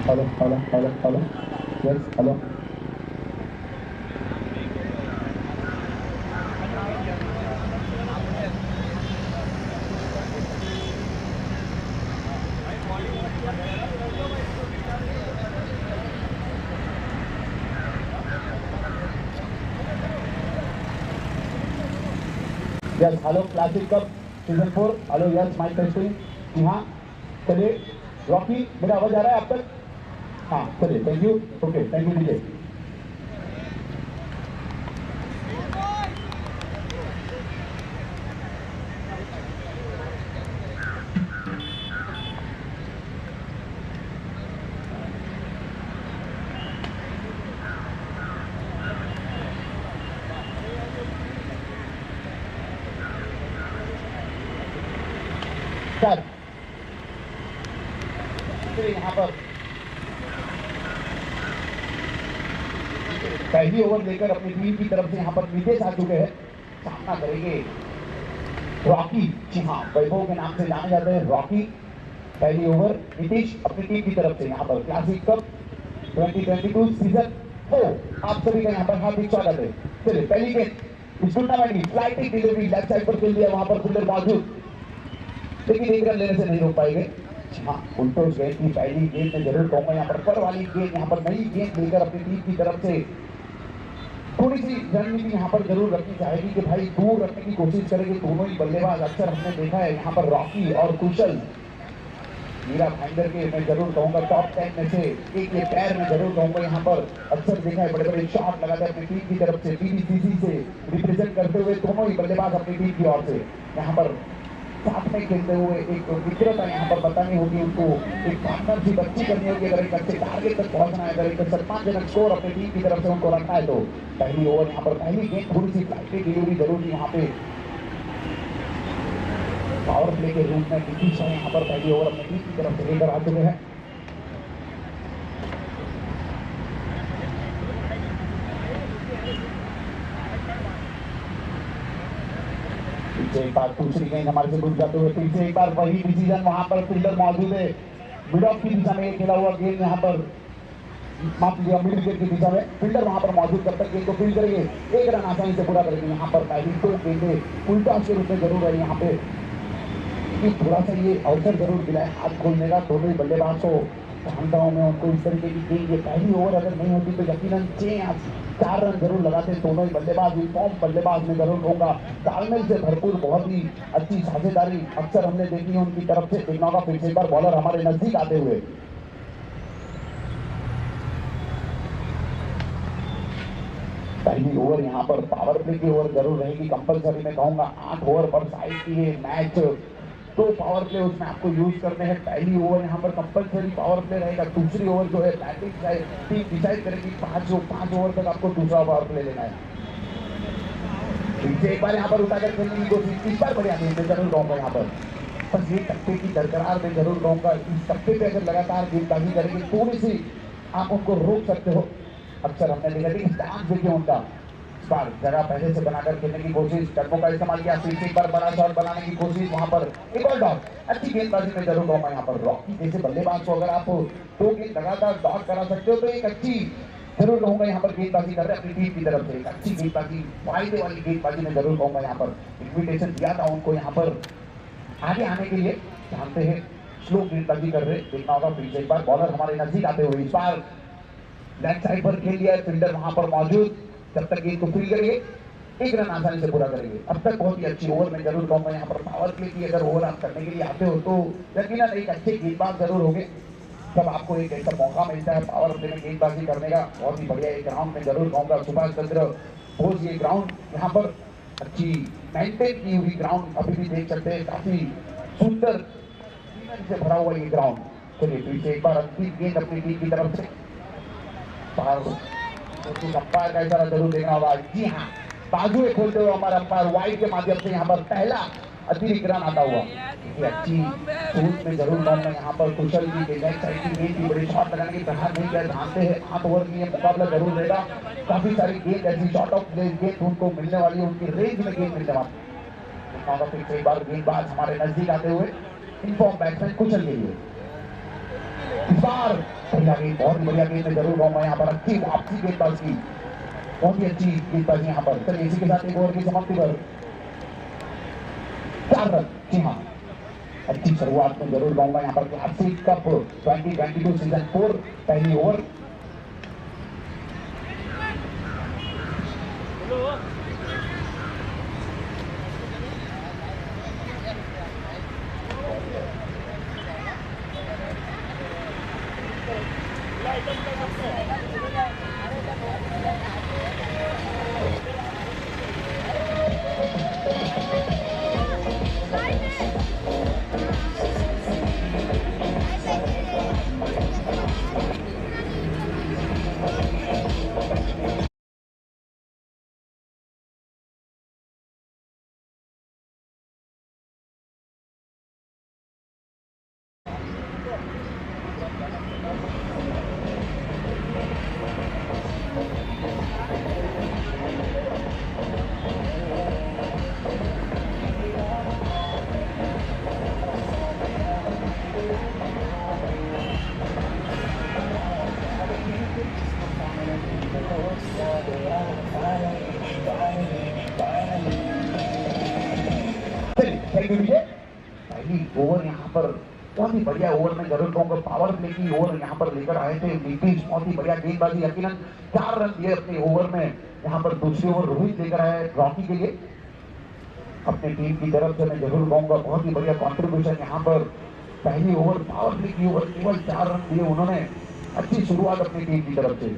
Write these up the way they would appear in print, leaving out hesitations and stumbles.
Hello yes hello yes hello classic cup season 4 hello yes mike testing जी हाँ चलिए Rocky मेरा आवाज आ रहा है आप तक हाँ चलिए thank you okay thank you DJ sir यहाँ पर पहली ओवर लेकर अपनी टीम की तरफ से यहाँ पर नितेश आ चुके हैं सामना करेंगे रॉकी जी हाँ वैभव के नाम से जाने जाते हैं रॉकी पहली ओवर नीतीश अपनी टीम की तरफ से यहाँ पर क्लासिक कप 2022 सीजन 4 आप सभी का यहाँ पर हार्दिक स्वागत है चलिए पहली गेंद इस टूर्नामेंट की फ्लाइटिंग डिलीवरी लेफ्ट साइड पर खेल दिया वहां पर फील्डर मौजूद लेकिन एक रन लेने से नहीं रोक पाएंगे हाँ उल्टोस गेंद की पहली गेंद में जरूर कहूंगा यहाँ पर वाली गेंद यहाँ पर नई गेंद लेकर अपनी टीम की तरफ से थोड़ी सी रणनीति यहाँ पर जरूर रखनी चाहेगी कि भाई दूर रखने की कोशिश करेंगे दोनों ही बल्लेबाज अक्सर हमने देखा है यहाँ पर रॉकी और कुशल मीरा भाईंदर के मैं जरूर कहूंगा टॉप 10 में से एक ये पैर में जरूर कहूंगा यहाँ पर अक्सर देखा है बड़े बड़े शॉट लगाते हैं अपनी टीम की तरफ से बीबीसीसी से रिप्रेजेंट करते हुए दोनों ही बल्लेबाज अपनी टीम की ओर से यहाँ पर साथ में खेलते हुए एक मित्रता यहाँ पर बतानी होगी उनको एक पार्टनरशिप अच्छी करनी होगी अगर एक अच्छे टारगेट तक पहुंचना है अगर एक सम्मानजनक स्कोर अपनी टीम की तरफ से उनको रखना है तो पहली ओवर यहाँ पर पहली गेंद थोड़ी सी फ्लाइट डिलीवरी जरूरी यहाँ पे पावर प्ले के रूप में नीतीश यहाँ पर पहली ओवर अपनी टीम की तरफ से लेकर आ चुके हैं एक बार दूसरी गेंद हमारे से दूर जाते हुए फिर से एक बार वही डिसीजन वहां पर फील्डर मौजूद है मिड ऑफ की दिशा में खेला हुआ गेंद यहाँ पर माफ कीजिएगा मिड विकेट की दिशा में फील्डर वहां पर मौजूद कब तक गेंद को फील्ड करेंगे एक रन आसानी से पूरा करेंगे यहाँ पर पहली दो गेंदें उल्टा के रूप में जरूर है यहाँ पे थोड़ा सा ये अवसर जरूर मिला है हाथ खोलने का दोनों ही बल्लेबाज को जानता हूँ मैं उनको इस तरीके की गेंद ये पहली ओवर अगर नहीं होती तो यकीनन 4 रन जरूर लगाते दोनों ही बल्लेबाज फॉर्म बल्लेबाज में जरूर कहूंगा तालमेल से भरपूर बहुत ही अच्छी साझेदारी अक्सर हमने देखी है उनकी तरफ से देखना होगा फिर से एक बार बॉलर हमारे नजदीक आते हुए पहली ओवर यहाँ पर पावर प्ले की ओवर जरूर रहेगी कंपलसरी में कहूंगा 8 ओवर पर साइड की है मैच तो पावर प्ले उसमें आपको यूज करने हैं पहली ओवर यहाँ पर कंपलसरी पावर प्ले रहेगा दूसरी ओवर जो है बैटिंग टीम डिसाइड करेगी 5 ओवर तक आपको दूसरा पावर प्ले लेना है एक बार यहाँ पर उठाकर खेलने की कोशिश इस बार बढ़िया गेंद जरूर कहूँगा यहाँ पर बस ये टप्पे की दरकरार में जरूर कहूँगा इस टप्पे पे अगर लगातार गेंदबाजी करेंगे थोड़ी सी आप उनको रोक सकते हो अक्सर हमने देखा लेकिन स्टांस देखिए उनका बार जगह पहले से बनाकर खेलने की कोशिश टर्बो का इस्तेमाल किया फिर एक बार बड़ा शॉट बनाने की कोशिश वहां पर एक और डॉट अच्छी गेंदबाजी में जरूर कहूंगा यहाँ पर रॉकी जैसे बल्लेबाज को अगर आप 2 गेंद लगातार डॉट करा सकते हो तो एक अच्छी जरूर कहूंगा यहाँ पर गेंदबाजी कर रहे हैं अपनी टीम की तरफ से एक अच्छी गेंदबाजी फायदे वाली गेंदबाजी में जरूर कहूंगा यहाँ पर इन्विटेशन दिया था उनको यहाँ पर आगे आने के लिए जानते हैं स्लो गेंदबाजी कर रहे देखना होगा फिर एक बार बॉलर हमारे नजदीक आते हुए इस बार लेफ्ट साइड पर खेल लिया है फील्डर वहां पर मौजूद जब तक गेंद को फील्ड करेंगे एक रन आसानी से पूरा करेंगे अब तक बहुत ही अच्छी ओवर में जरूर कहूंगा यहाँ पर पावर प्ले की अगर ओवर आप करने के लिए आते हो तो यकीनन एक अच्छे गेंदबाज जरूर होंगे जब आपको एक ऐसा मौका मिलता है पावर प्ले में गेंदबाजी करने का बहुत ही बढ़िया एक ग्राउंड में जरूर कहूंगा सुभाष चंद्र बोस ये ग्राउंड यहाँ पर अच्छी मेंटेन की हुई ग्राउंड अभी भी देख सकते हैं काफी सुंदर से भरा हुआ ये ग्राउंड चलिए पीछे एक बार अंतिम गेंद अपनी टीम की तरफ से अंपायर का इशारा जरूर देखना होगा जी हाँ बाजू खोलते हुए हमारा अंपायर वाइड के माध्यम से यहाँ पर पहला अतिरिक्त रन आता हुआ अच्छी सूट में जरूर कहूंगा यहाँ पर कुशल की लेफ्ट साइड की गेंद की बड़ी शॉट लगाने की प्रहार नहीं कर जानते हैं 8 ओवर की मुकाबला जरूर रहेगा काफी सारी गेंद ऐसी शॉर्ट ऑफ गेंद उनको मिलने वाली है उनकी रेंज में गेंद मिलने वाली फिर एक बार गेंदबाज हमारे नजदीक आते हुए इनफॉर्म बैट्समैन कुशल के लिए इस बार बढ़िया गेंद, बहुत ही बढ़िया गेंद में जरूर कहूंगा यहाँ पर अच्छी वापसी गेंदबाज की, बहुत ही अच्छी गेंदबाजी यहाँ पर। चलिए इसी के साथ एक ओवर की समाप्ति पर 4 रन। जी हाँ, अच्छी शुरुआत में जरूर कहूंगा यहाँ पर क्लासिक कप 2022 सीजन 4 पहली ओवर। पहली ओवर यहाँ पर बहुत ही बढ़िया ओवर में जरूर कहूंगा पावर प्ले की ओवर यहाँ पर लेकर आए थे नीतीश, बहुत ही बढ़िया गेंदबाजी, यकीनन 4 रन दिए अपने ओवर में। यहाँ पर दूसरी ओवर रोहित लेकर आए रॉकी के लिए अपने टीम की तरफ से। मैं जरूर कहूंगा बहुत ही बढ़िया कॉन्ट्रीब्यूशन यहाँ पर, पहली ओवर पावर प्ले की ओवर, केवल 4 रन दिए उन्होंने, अच्छी शुरुआत अपनी टीम की तरफ से।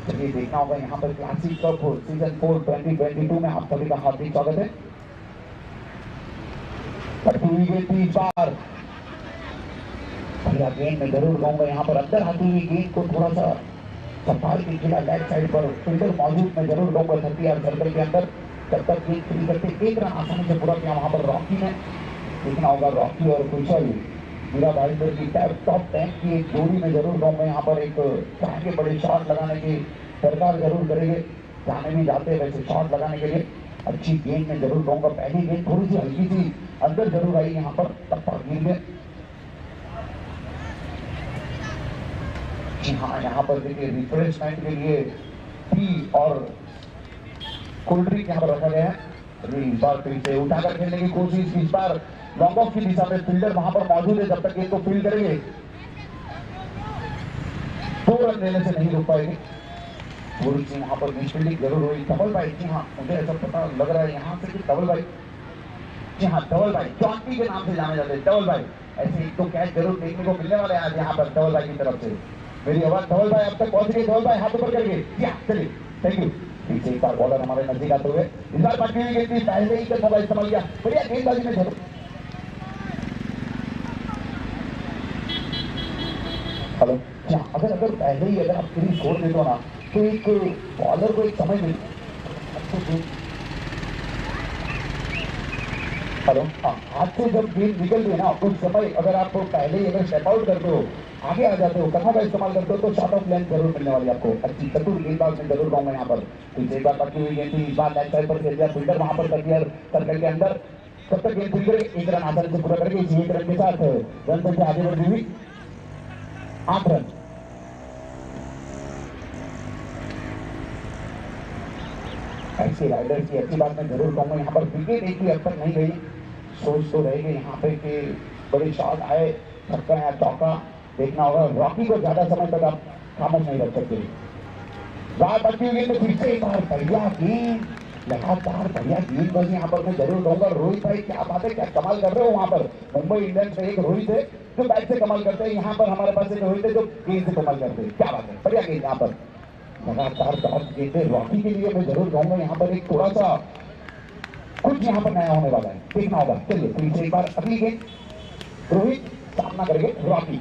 चलिए देखना होगा यहाँ पर क्लासिक कप सीजन 4 2022 में आप सभी का हार्दिक स्वागत है। इस बार बढ़िया गेंद में जरूर कहूंगा यहाँ पर अंदर आती हुई गेंद को थोड़ा सा संभाल के खेला लेफ्ट साइड पर, फील्डर मौजूद में जरूर कहूंगा 30 यार्ड सर्कल के अंदर। जब तक गेंद फ्री करते 1 रन आसानी से पूरा किया वहां पर रॉकी ने। देखना होगा रॉकी और कुशल मीरा भाईंदर की टॉप 10 की एक जोड़ी में जरूर कहूंगा यहाँ पर एक के बड़े शॉट लगाने की सरकार जरूर करेंगे, जाने भी जाते हैं वैसे शॉट लगाने के लिए। अच्छी गेंद में जरूर कहूंगा, पहली गेंद थोड़ी सी हल्की सी अंदर जरूर आई यहाँ पर टप्पा गेंद में। जी हाँ, यहाँ पर देखिए रिफ्रेशमेंट के लिए टी और कोल्ड ड्रिंक यहाँ पर रखा गया है। इस बार फिर से उठाकर खेलने की कोशिश, इस बार लॉन्ग ऑफ की दिशा में फील्डर वहां पर मौजूद है, जब तक गेंद को फील्ड करेंगे 2 रन लेने से नहीं रुक पाएंगे। थोड़ी सी वहां पर मिसफील्डिंग जरूर हुई, डबल बाइक। जी हाँ, मुझे ऐसा पता लग रहा है यहाँ से कि डबल बाइक, जी हाँ डबल बाइक, जॉन्टी के नाम से जाने जाते हैं डबल बाइक। ऐसे एक तो कैच जरूर देखने को मिलने वाले हैं आज यहाँ पर डबल बाइक की तरफ से। मेरी आवाज डबल बाइक अब तक पहुंच गई, डबल बाइक हाथ ऊपर करके, जी हाँ चलिए थैंक यू। पीछे एक बार बॉलर हमारे नजदीक आते हुए, इस बार पटकी हुई गेंद पहले ही का मोबाइल इस्तेमाल किया, बढ़िया गेंदबाजी में जरूर। हेलो, क्या अगर अगर पहले ही अगर आप फ्री छोड़ देते हो ना तो एक बॉलर को एक समय मिल। हेलो, हाँ, हाथ से जब गेंद निकल रही है ना उस समय अगर आप पहले ही अगर स्टेप आउट करते हो, आगे आ जाते हो, कथा का इस्तेमाल करते हो तो शॉट ऑफ लेंथ जरूर मिलने वाली आपको। अच्छी चतुर गेंदबाज में जरूर कहूंगा यहाँ पर। पीछे एक बार पटकी हुई गेंद थी, इस बार लेफ्ट साइड पर खेल दिया फील्डर वहां पर सर्कल के अंदर। तब तक गेंद फील्डर 1 रन आसानी से पूरा करके इसी 1 रन के साथ रन संख्या आगे बढ़ हुई 8 रन। ऐसे राइडर की अच्छी बात मैं जरूर कहूंगा यहाँ पर विकेट एक भी अब तक नहीं गई। सोच तो रहेगी यहाँ पे कि बड़े शॉट आए, छक्का या चौका। देखना होगा रॉकी को ज्यादा समय तक आप खामोश नहीं रख सकते। बात बढ़ती हुई तो फिर से एक बार बढ़िया गेंद, लगातार बढ़िया गेंदबाजी यहाँ पर मैं जरूर कहूंगा। रोहित भाई क्या बात है, क्या कमाल कर रहे हो वहां पर। मुंबई इंडियंस में एक रोहित है जो बैट से कमाल करते हैं, यहाँ पर हमारे पास एक रोहित है जो गेंद से कमाल करते हैं। क्या बात है, बढ़िया गेंद यहाँ पर, लगातार 10 गेंदें रॉकी के लिए मैं जरूर कहूंगा यहाँ पर एक थोड़ा सा कुछ यहाँ पर नया होने वाला है, देखना होगा। चलिए पीछे एक बार अगली गेंद, रोहित सामना करेंगे रॉकी।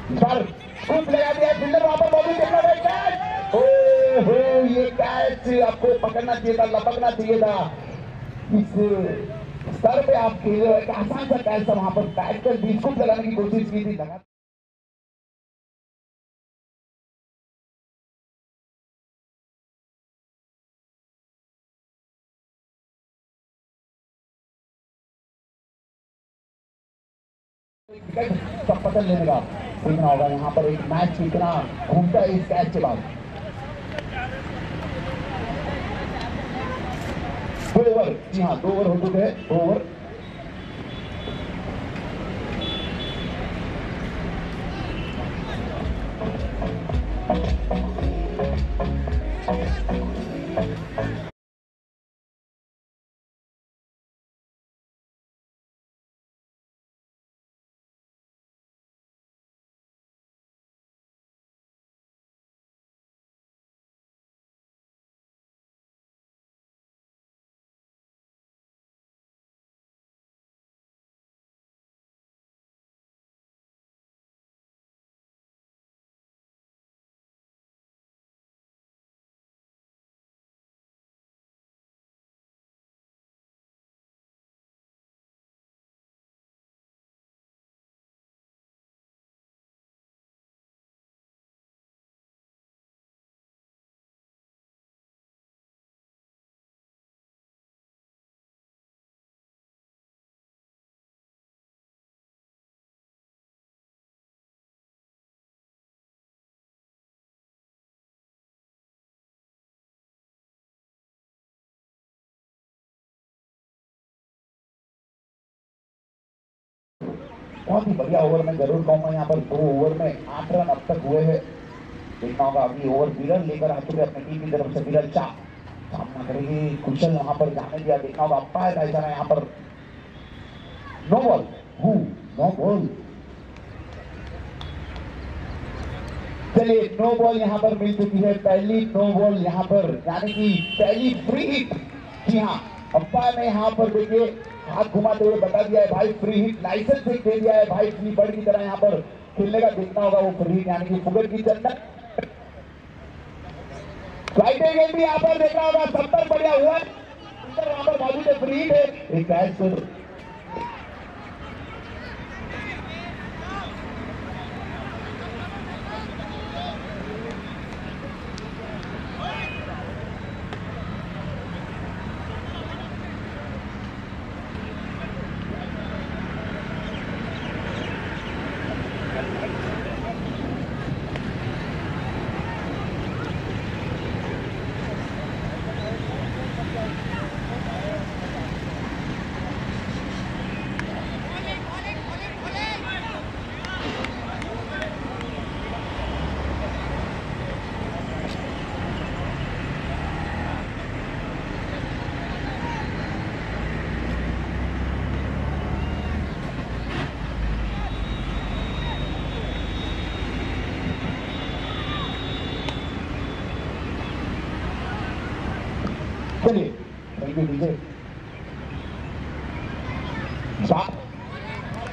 इस बार स्कूप लगा दिया फील्डर वहां पर मौजूद, देखना भाई कैच, ओहो ये कैच आपको पकड़ना चाहिए था, लपकना चाहिए था। इस स्तर पे आप खेल रहे हो, आसान सा कैच था वहां पर, बैट कर बीच को लगाने की कोशिश की थी, लगा विकेट का पकड़ लेने का सीखना होगा। यहाँ पर एक मैच कितना घूमता है इस कैच के बाद। 2 ओवर, जी हाँ 2 ओवर हो चुके हैं, 2 ओवर। बहुत ही बढ़िया ओवर में जरूर कहूंगा। यहाँ पर 2 ओवर में 8 रन अब तक हुए हैं। देखना होगा अगली ओवर विरल लेकर आ चुके अपनी टीम की तरफ से। विरल सामना करेगी, कुशल वहां पर जाने दिया। देखना होगा अंपायर का इशारा यहाँ पर। No ball, no ball. चलिए नो बॉल यहाँ पर मिल चुकी है, पहली नो बॉल यहाँ पर, यानी कि पहली फ्री हिट। जी हाँ, अंपायर ने यहाँ पर देखिए हाथ घुमाते हुए बता दिया है भाई फ्री हिट, लाइसेंस दे दिया है भाई फ्री बर्ड की तरह यहाँ पर खेलने का। देखना होगा वो फ्री हिट, यानी कि फुगट की चंदन गेंद भी यहाँ पर देखना होगा। संपर्क बढ़िया हुआ, वहां पर मौजूद है, फ्री हिट है, एक कैच। चलिए थैंक यू डीजे।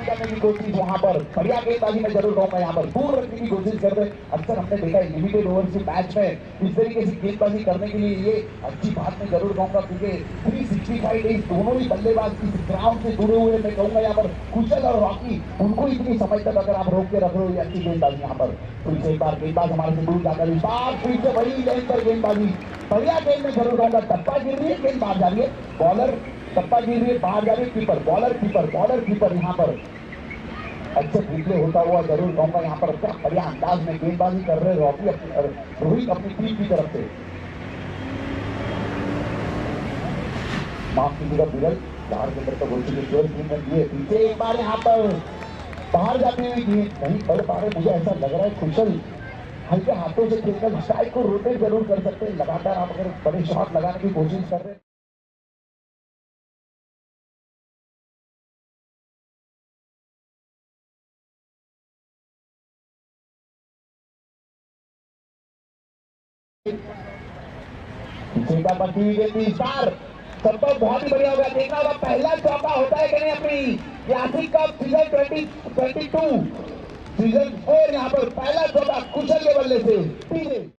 करने की कोशिश वहां पर बढ़िया गेंदबाजी में जरूर कहूंगा। यहाँ पर दूर रखने की कोशिश कर रहे। अक्सर हमने देखा है लिमिटेड ओवर से मैच में इस तरीके से गेंदबाजी करने के लिए ये अच्छी बात मैं जरूर कहूंगा, क्योंकि 365 डेज दोनों ही बल्लेबाज इस ग्राउंड से जुड़े हुए। मैं कहूंगा यहाँ पर कुशल और रॉकी, उनको इतनी समय तक अगर आप रोक के रख रहे हो, ये अच्छी गेंदबाजी यहाँ पर। फिर से एक बार गेंदबाज हमारे से दूर जाकर इस बार फिर से वही लाइन पर गेंदबाजी, बढ़िया गेंद में जरूर कहूंगा। टप्पा गिर रही है, गेंद बाहर जा रही है, बॉलर टप्पा गिर रही है, बाहर जा रही है, कीपर बॉलर कीपर यहाँ पर अच्छे रिप्ले होता हुआ जरूर कहूंगा। यहाँ पर क्या बढ़िया अंदाज में गेंदबाजी कर रहे रोहित अपनी टीम की तरफ से। माफ कीजिएगा विरल, बाहर के अंदर तो बोल चुके दिए, पीछे एक बार यहाँ पर बाहर जाती हुई गेंद नहीं पढ़ पा रहे। मुझे ऐसा लग रहा है कुशल हल्के हाथों से खेलकर स्ट्राइक को रोटेट जरूर कर सकते हैं। लगातार आप अगर बड़े शॉट लगाने की कोशिश कर रहे हैं इस बार संपर्क बहुत ही बढ़िया होगा। देखना होगा पहला चौका होता है कि नहीं अपनी क्लासिक कप सीजन 2022 सीजन 4। यहाँ पर पहला चौका कुशल के बल्ले से।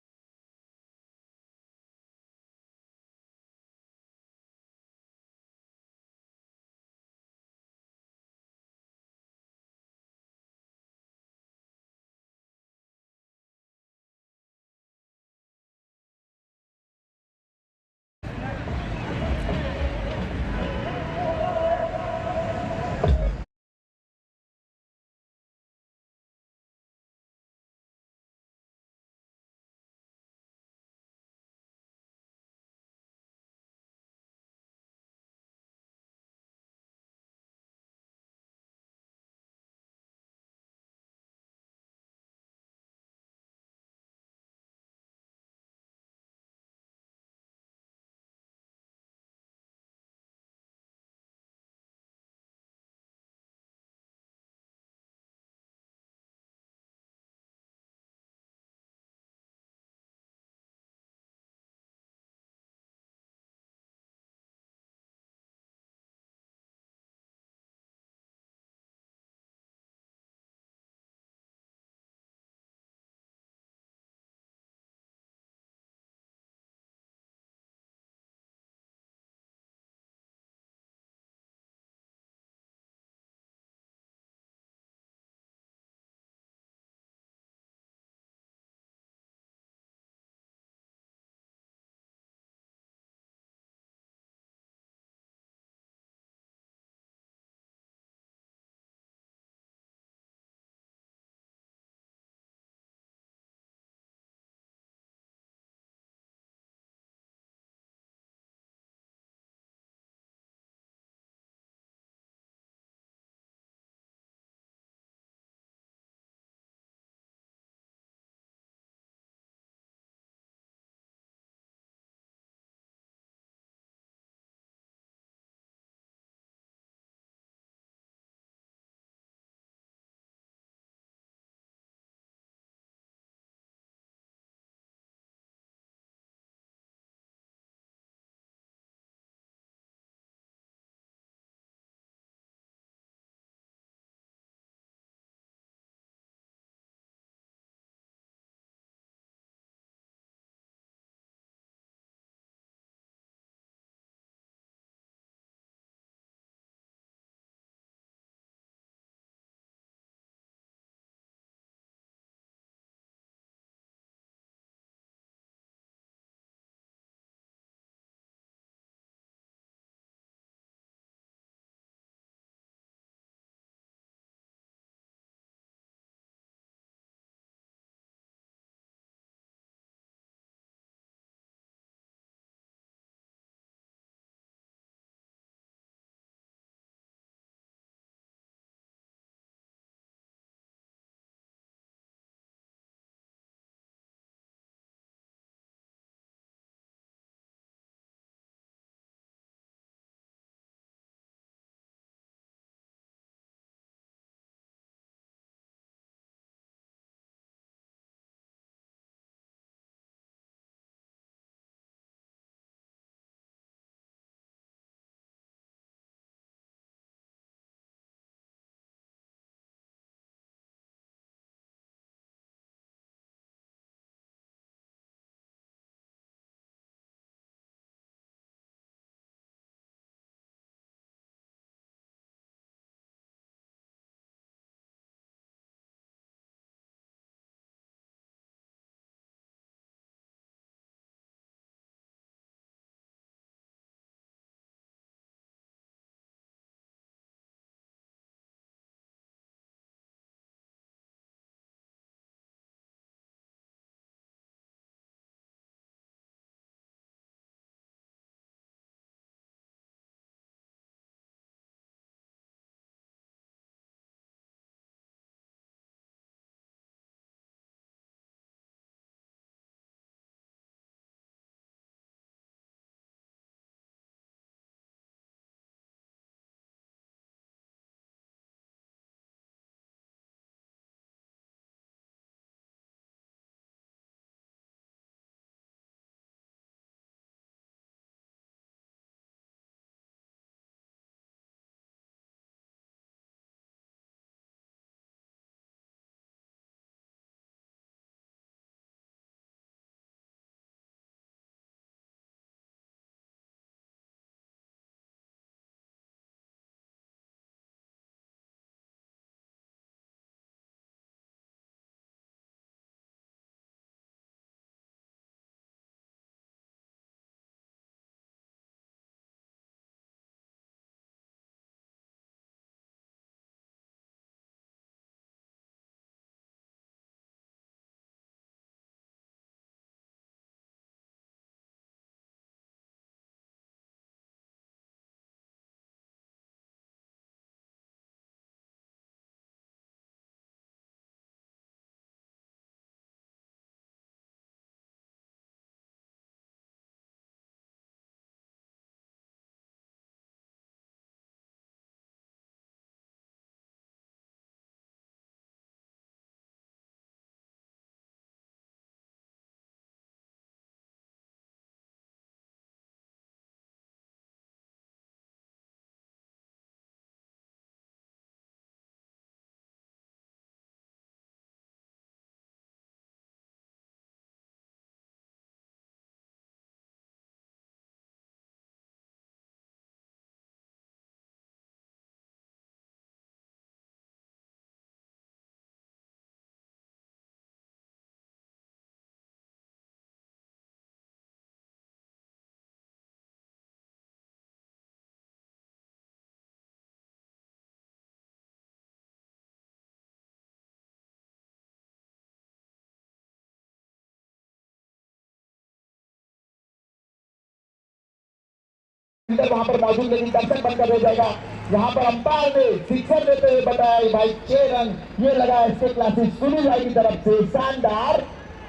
वहां पर मौजूद, लेकिन दर्शक बनकर हो जाएगा। यहाँ पर अंपायर ने सिक्सर देते हुए बताया भाई 6 रन ये लगा एसके क्लासेस सुनील भाई की तरफ से शानदार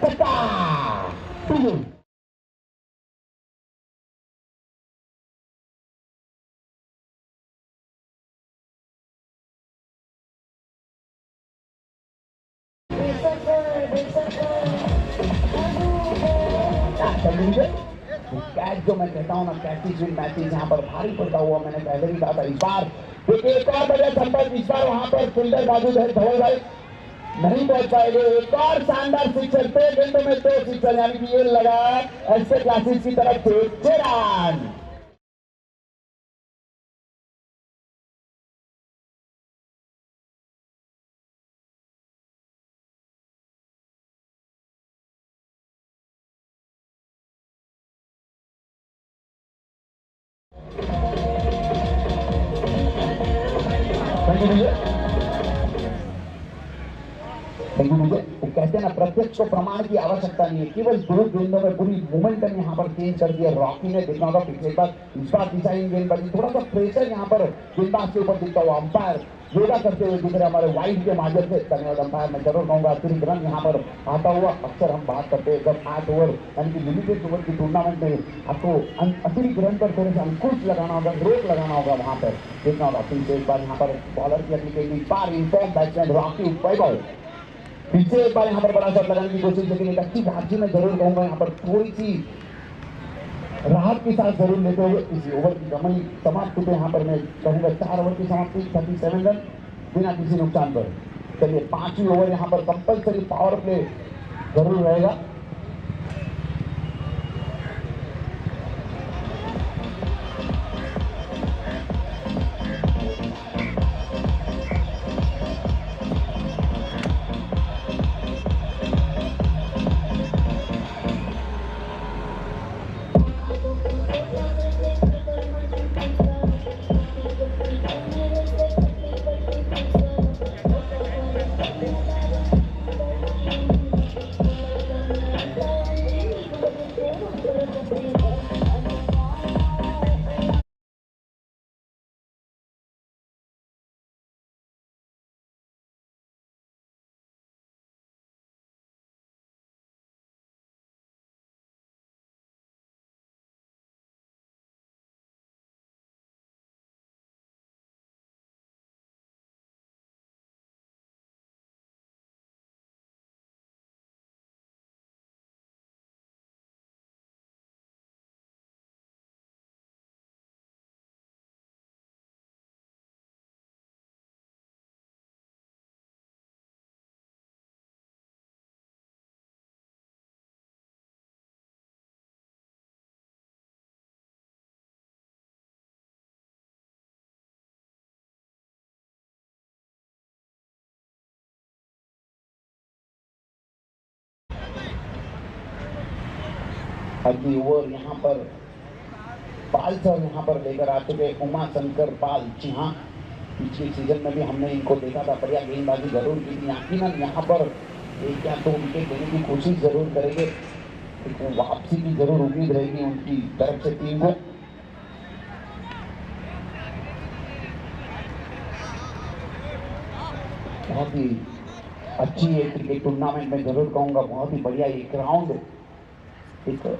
छक्का। कैच जो मैं कहता हूँ ना, कैचेस विन मैचेस यहाँ पर भारी पड़ता हुआ मैंने पहले भी कहा था। इस बार देखिए एक और बढ़िया संपर्क, इस बार वहां पर फील्डर मौजूद है धवल भाई, नहीं पहुंच पाएंगे। एक और शानदार सिक्सर, 2 गेंदों में 2 सिक्सर, यानी कि ये लगा एसके क्लासेस की तरफ से 6 रन। वो कहते हैं ना, प्रत्यक्ष को प्रमाण की आवश्यकता नहीं है, केवल 2 गेंदों में पूरी मोमेंटम यहाँ पर चेंज कर दिया रॉकी ने। देखना होगा पिछले बार, इस बार डिजाइन गेंद बनी, थोड़ा सा प्रेशर यहाँ पर गेंदबाज के ऊपर दिखता हुआ। अंपायर योगा करते हुए दिख रहे हमारे वाइड के माध्यम से। धन्यवाद अंपायर, मैं जरूर कहूंगा अतिरिक्त रन यहाँ पर आता हुआ। अक्सर हम बात करते हैं जब 8 ओवर यानी कि लिमिटेड ओवर की टूर्नामेंट में आपको अतिरिक्त रन पर थोड़े से अंकुश लगाना होगा, रोक लगाना होगा, वहां पर देखना होगा। फिर से एक बार यहाँ पर बॉलर की अपनी बार इनफॉर्म बैट्समैन रॉकी वैभव पीछे एक बार यहाँ पर बड़ा शॉट लगाने की कोशिश, लेकिन एक अच्छी बाजी मैं जरूर कहूंगा यहाँ पर थोड़ी सी राहत के साथ जरूर लेते हुए इस ओवर की कमाई समाप्त होते। यहाँ पर मैं कहूंगा 4 ओवर की समाप्ति, 37 रन बिना किसी नुकसान पर। चलिए 5वीं ओवर यहाँ पर कंपल्सरी पावर प्ले जरूर रहेगा। अगली ओवर यहाँ पर पाल सर यहाँ पर लेकर आ चुके उमा शंकर पाल। जी हाँ, पिछले सीजन में भी हमने इनको देखा था, बढ़िया गेंदबाजी जरूर की थी। यकीनन यहाँ पर 1 या 2 विकेट लेने की कोशिश जरूर करेंगे, तो वापसी की जरूर उम्मीद रहेगी उनकी तरफ से टीम को। बहुत ही अच्छी है क्रिकेट टूर्नामेंट में जरूर कहूंगा, बहुत ही बढ़िया एक ग्राउंड, एक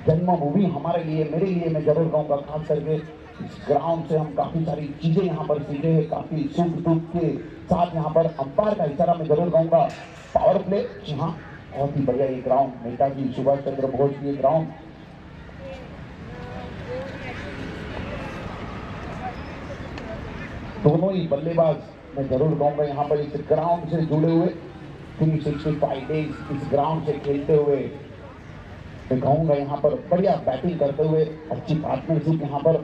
जन्मभूमि हमारे लिए, मेरे लिए मैं जरूर कहूँगा। खास करके इस ग्राउंड से हम काफ़ी सारी चीज़ें यहाँ पर सीखे हैं, काफ़ी सुख दुख के साथ यहाँ पर अंपायर का इशारा मैं जरूर कहूँगा। पावर प्ले, जी हाँ, बहुत ही बढ़िया ये ग्राउंड, नेताजी सुभाष चंद्र बोस की ग्राउंड। दोनों ही बल्लेबाज मैं जरूर कहूँगा यहाँ पर इस ग्राउंड से जुड़े हुए 365 डेज इस ग्राउंड से खेलते हुए मैं कहूँगा यहाँ पर बढ़िया बैटिंग करते हुए अच्छी पार्टनरशिप। यहाँ पर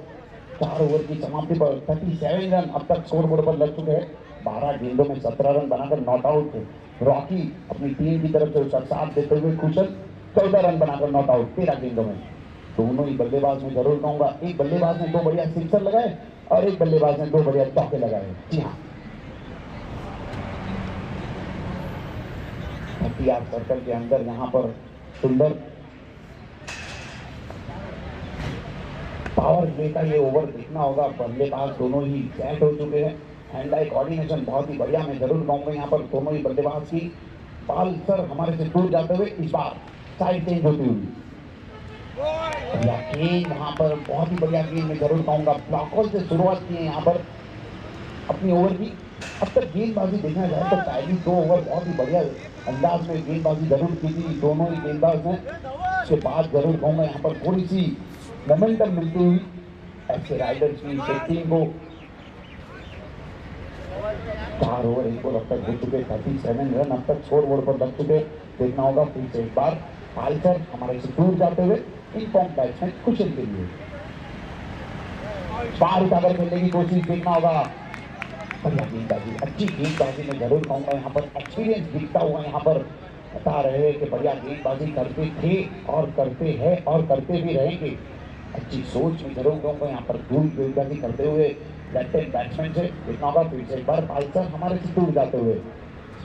4 ओवर की समाप्ति पर 37 रन अब तक स्कोर बोर्ड पर लग चुके हैं। 12 गेंदों में 17 रन बनाकर नॉट आउट रॉकी अपनी टीम की तरफ से उसका साथ देते हुए कुशल 14 रन बनाकर नॉट आउट 13 गेंदों में। दोनों ही बल्लेबाज में जरूर कहूँगा, एक बल्लेबाज ने 2 बढ़िया सिक्सर लगाए और एक बल्लेबाज ने 2 बढ़िया चौके लगाए। जी हाँ, 30 सर्कल के अंदर यहाँ पर सुंदर पावर प्ले का ये ओवर देखना होगा। बल्लेबाज दोनों ही सेट हो चुके हैं। हैंड आई कोऑर्डिनेशन बहुत ही बढ़िया, मैं जरूर कहूंगा यहाँ पर दोनों ही बल्लेबाज की। पाल सर हमारे से दूर जाते हुए इस बार साइड चेंज होती हुई बढ़िया गेंद, वहां पर बहुत ही बढ़िया गेंद, मैं जरूर कहूंगा ब्लॉक होल से शुरुआत की है यहाँ पर अपनी ओवर की। अब तक गेंदबाजी देखना जाए तो पहली 2 ओवर बहुत ही बढ़िया अंदाज में गेंदबाजी जरूर की थी दोनों ही गेंदबाज ने। उसके बाद जरूर कहूंगा यहाँ पर थोड़ी सी मोमेंटम मिलती हुई ऐसे राइडर्स की टीम को। 4 ओवर 1 बॉल अब तक हो चुके, 37 रन अब तक स्कोर बोर्ड पर लग चुके। देखना होगा फिर से एक बार पालकर हमारे से दूर जाते हुए इनफॉर्म बैट्समैन कुशल के लिए बाहर उठाकर खेलने की कोशिश। देखना होगा बढ़िया गेंदबाजी, अच्छी गेंदबाजी में जरूर कहूंगा यहाँ पर एक्सपीरियंस दिखता हुआ यहाँ पर बता रहे हैं कि बढ़िया गेंदबाजी करते थे और करते हैं और करते भी रहेंगे। अच्छी सोच में जरूर कहूंगा यहाँ पर दूर गेंदबाजी करते हुए लेफ्ट हैंड बैट्समैन से। देखना होगा फिर से एक बार पालकर हमारे से दूर जाते हुए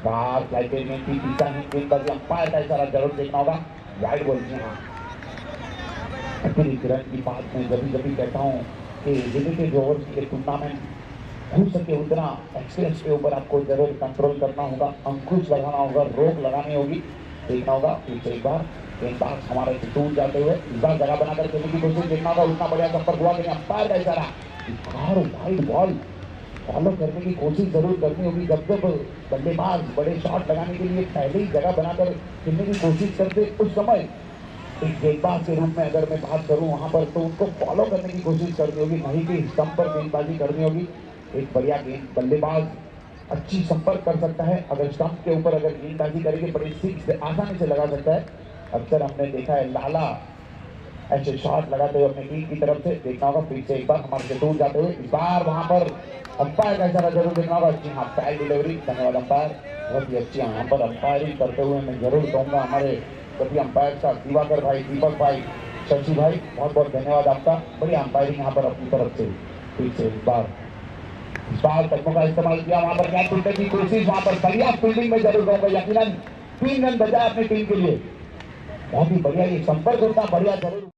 बाहर फ्लाइट में थी गेंदबाजी, अंपायर का इशारा जरूर देखना होगा वाइड बॉल। जी हाँ, अतिरिक्त रन की बात मैं जब जब कहता हूँ कि लिमिटेड ओवर के टूर्नामेंट हो सके उतना एक्सपीरियंस के ऊपर आपको जरूर कंट्रोल करना होगा, अंकुश लगाना होगा, रोक लगानी होगी। देखना होगा फिर से एक बार गेंदबाज हमारे से दूर जाते हुए इस बार जगह बनाकर खेलने की कोशिश। देखना होगा उतना बढ़िया संपर्क हुआ कि अंपायर का इशारा और वाइड बॉल फॉलो करने की कोशिश जरूर करनी होगी। जब जब बल्लेबाज बड़े शॉट लगाने के लिए पहले ही जगह बनाकर खेलने की कोशिश करते उस समय एक गेंदबाज के रूप में अगर मैं बात करूं वहां पर तो उनको फॉलो करने की कोशिश करनी होगी, नहीं कि स्टंप पर गेंदबाजी करनी होगी। एक बढ़िया गेंद बल्लेबाज अच्छी संपर्क कर सकता है, अगर स्टंप के ऊपर अगर गेंदबाजी करेगी बड़ी सिक्स आसानी से लगा सकता है। अक्सर हमने देखा है लाला ऐसे शॉट लगाते हुए अपनी टीम की तरफ से। देखना होगा फिर से एक बार हमारे से दूर जाते हुए इस बार वहां पर अंपायर का इशारा जरूर देखना होगा। जी हाँ, पैड डिलीवरी, धन्यवाद अंपायर, बहुत ही अच्छी यहाँ पर अंपायरिंग करते हुए मैं जरूर कहूंगा हमारे सभी अंपायर साहब दिवाकर भाई, दीपक भाई, शशि भाई, बहुत बहुत धन्यवाद आपका, बढ़िया अंपायरिंग यहाँ पर अपनी तरफ से। फिर से इस बार कदमों का इस्तेमाल किया, वहां पर कैच टूटने की कोशिश, वहां पर बढ़िया फील्डिंग में जरूर कहूंगा यकीनन 3 रन बचा अपनी टीम के लिए। बहुत ही बढ़िया ये संपर्क होता बढ़िया जरूर।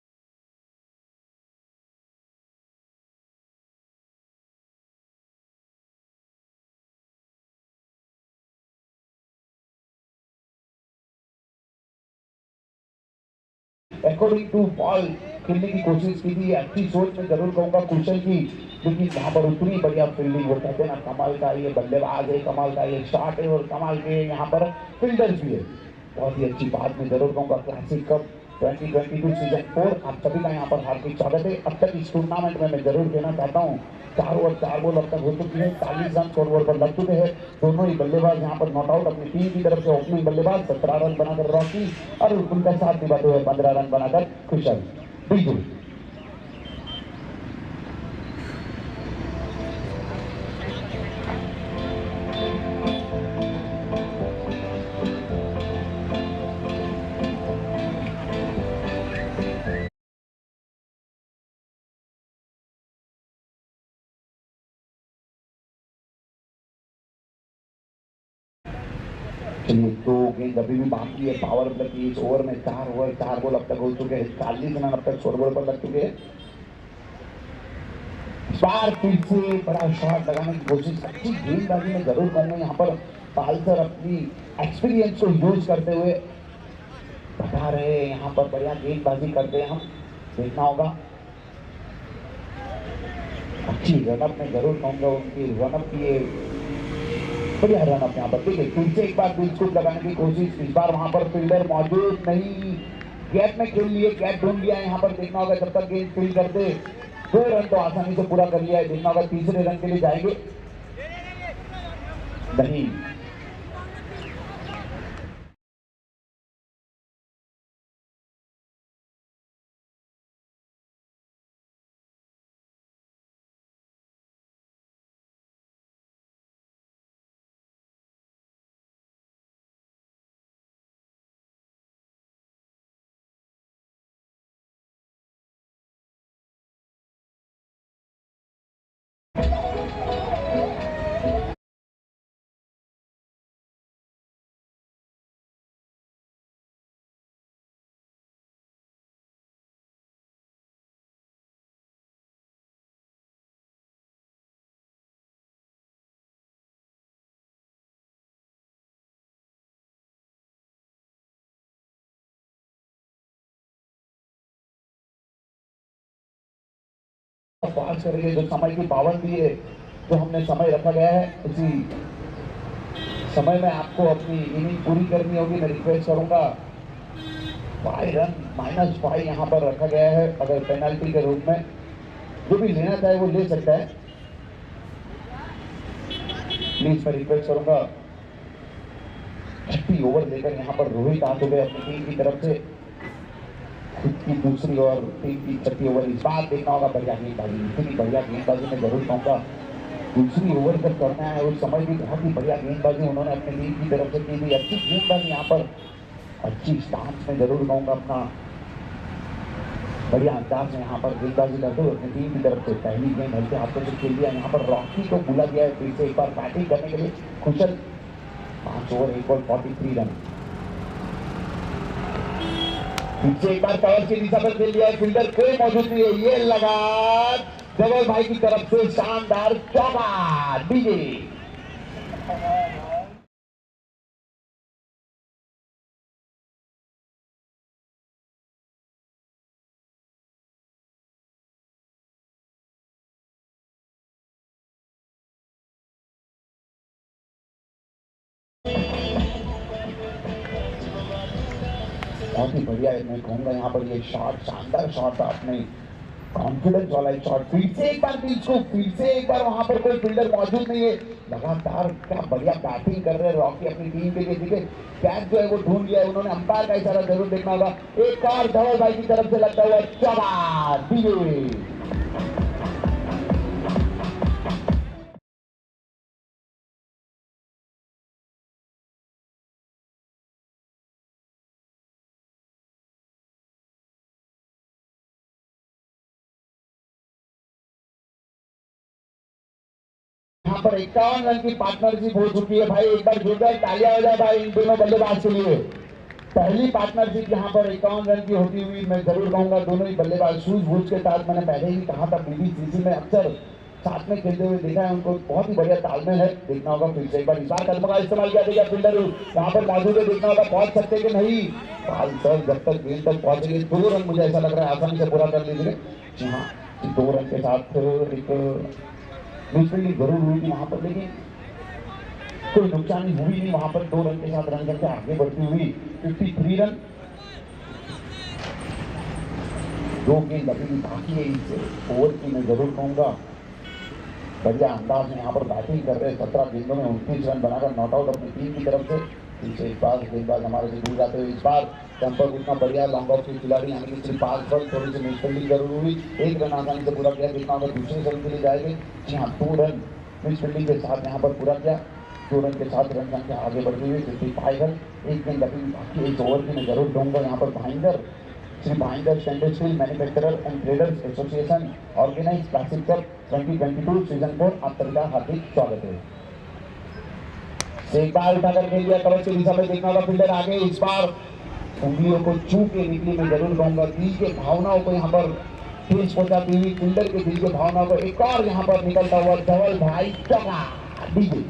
अकॉर्डिंग टू बॉल खेलने की कोशिश की थी, अच्छी सोच में जरूर कहूंगा कुशल की, लेकिन वहां पर उतनी बढ़िया फील्डिंग, वो कहते हैं ना कमाल का ये बल्लेबाज है, कमाल का ये शॉट है और कमाल के यहाँ पर फील्डर्स भी है। बहुत ही अच्छी बात मैं जरूर कहूंगा क्लासिक कप 2022 सीजन 4 आप सभी का यहाँ पर हार्दिक स्वागत है। अब तक इस टूर्नामेंट में मैं जरूर कहना चाहता हूँ 4 ओवर 4 बॉल अब तक हो चुकी है, 40 रन स्कोर बोर्ड पर लग चुके हैं। दोनों ही बल्लेबाज यहाँ पर नॉट आउट, अपनी टीम की तरफ से ओपनिंग बल्लेबाज 17 रन बनाकर रॉकी और उनका साथ निभाते हुए 15 रन बनाकर कुशल। बिल्कुल चलिए, 2 गेंद अभी भी बाकी है पावर प्ले की। इस ओवर में 4 ओवर 4 बॉल अब तक हो चुके हैं, 40 रन अब तक स्कोर बोर्ड पर लग चुके हैं। बार फिर से बड़ा शॉट लगाने की कोशिश, अच्छी गेंदबाजी में जरूर कहूंगा यहाँ पर पालकर अपनी एक्सपीरियंस को यूज करते हुए बता रहे हैं यहाँ पर बढ़िया गेंदबाजी करते हैं हम। देखना होगा अच्छी रनअप में जरूर कहूंगा उनकी रनअप की ये बढ़िया रनअप यहाँ पर। देखिए फिर से एक बार बिल्कुल लगाने की कोशिश, इस बार वहां पर फील्डर मौजूद नहीं, गैप में खेल लिए, गैप ढूंढ लिया यहाँ पर। देखना होगा जब तक गेंद फील्ड करते 2 रन तो आसानी से पूरा कर लिया है। देखना होगा तीसरे रन के लिए जाएंगे नहीं। पास करेंगे। जो समय की पाबंदी है, जो हमने समय रखा गया है, उसी समय में आपको अपनी इनिंग पूरी करनी होगी। मैं रिक्वेस्ट करूंगा 5 रन -5 यहाँ पर रखा गया है। अगर पेनल्टी के रूप में जो भी लेना चाहे वो ले सकता है। प्लीज मैं रिक्वेस्ट करूंगा 30 ओवर लेकर यहाँ पर रोहित आउट हो गए अपनी टीम की तरफ से। खुद की दूसरी ओवर, टीम की 36 ओवर। इस बार देखना होगा बढ़िया गेंदबाजी, इतनी बढ़िया गेंदबाजी मैं जरूर कहूँगा। दूसरी ओवर जब करना है उस समय भी बहुत ही बढ़िया गेंदबाजी उन्होंने अपनी टीम की तरफ से की थी। अच्छी गेंदबाजी यहाँ पर, अच्छी स्टांस में जरूर कहूँगा अपना बढ़िया अंदाज में यहाँ पर गेंदबाजी करते हुए अपनी टीम की तरफ से पहली गेंद हल्के हाथों से खेल दिया। यहाँ पर रॉकी को बुला गया है फिर से एक बार बैटिंग करने के लिए। कुशल 5 ओवर 1 बॉल 43 रन। फिर से एक बार कवर की दिशा पर खेल दिया है, फील्डर कोई मौजूद नहीं है। ये लगा धवल भाई की तरफ से शानदार चौका। डीजे बहुत ही बढ़िया है, मैं कहूंगा यहाँ पर ये शॉट शानदार शॉट था अपने कॉन्फिडेंस वाला एक शॉट। फिर से एक बार बीच को, फिर से एक बार वहां पर कोई फील्डर मौजूद नहीं है। लगातार क्या बढ़िया बैटिंग कर रहे हैं रॉकी अपनी टीम के लिए। देखिए कैच जो है वो ढूंढ लिया है उन्होंने, अंपायर का इशारा जरूर देखना होगा। एक और धवल भाई की तरफ से लगता हुआ चौका। डीजे यहाँ पर 51 रन की पार्टनरशिप हो चुकी है। भाई एक बार जोरदार तालियां हो जाए भाई इन दोनों बल्लेबाज के लिए। पहली पार्टनरशिप यहाँ पर 51 रन की होती हुई मैं जरूर कहूंगा। दोनों ही बल्लेबाज सूझबूझ के साथ, मैंने पहले ही कहा था बीबीसीसी में अक्सर साथ में खेलते हुए देखा है उनको, बहुत ही बढ़िया तालमेल है। देखना होगा फिर से एक बार, इस बार कदम का इस्तेमाल किया गया फील्डर यहाँ पर मौजूद है। देखना होगा पहुंच सकते कि नहीं। भाई सर जब तक गेंद तक पहुंचेंगे 2 रन मुझे ऐसा लग रहा है आसानी से पूरा कर लीजिए। जी हाँ, 2 रन के साथ एक मिसफील्डिंग जरूर हुई थी वहां पर, लेकिन कोई नुकसानी हुई नहीं वहां पर। 2 रन के साथ रन करके आगे बढ़ती हुई 53 रन। 2 गेंद अभी भी बाकी है इस ओवर की, मैं जरूर कहूंगा बढ़िया अंदाज में यहाँ पर बैटिंग कर रहे हैं। 17 गेंदों में 29 रन बनाकर नॉट आउट अपनी टीम की तरफ से। पीछे इस बार गेंदबाज हमारे से दूर जाते हुए, इस बार टेम्पर उतना बढ़िया लॉन्ग ऑफ के खिलाड़ी यानी कि सिर्फ 5 बॉल, थोड़ी सी मिसफील्डिंग जरूर हुई। 1 रन आसानी से पूरा किया। जितना होगा दूसरे रन के लिए जाएंगे। जी हाँ, 2 रन मिसफील्डिंग के साथ यहाँ पर पूरा किया। 2 रन के साथ रन संख्या आगे बढ़ती हुई 55 रन। 1 गेंद अभी बाकी इस ओवर की मैं जरूर दूंगा यहाँ पर। Bhayandar Shri Bhayandar stainless steel manufacturer and traders association organise classic cup 2022 season 4 आप सभी का हार्दिक स्वागत है। एक बार उठाकर खेल दिया, कवर की दिशा में देखना होगा फील्डर आगे। इस बार उंगलियों को छू के निकली, मैं जरूर कहूंगा दिल के भावनाओं को यहाँ पर ठेस पहुंचाती हुई फील्डर के दिल के भावनाओं को एक और यहाँ पर निकलता हुआ धवल भाई चौका। डीजे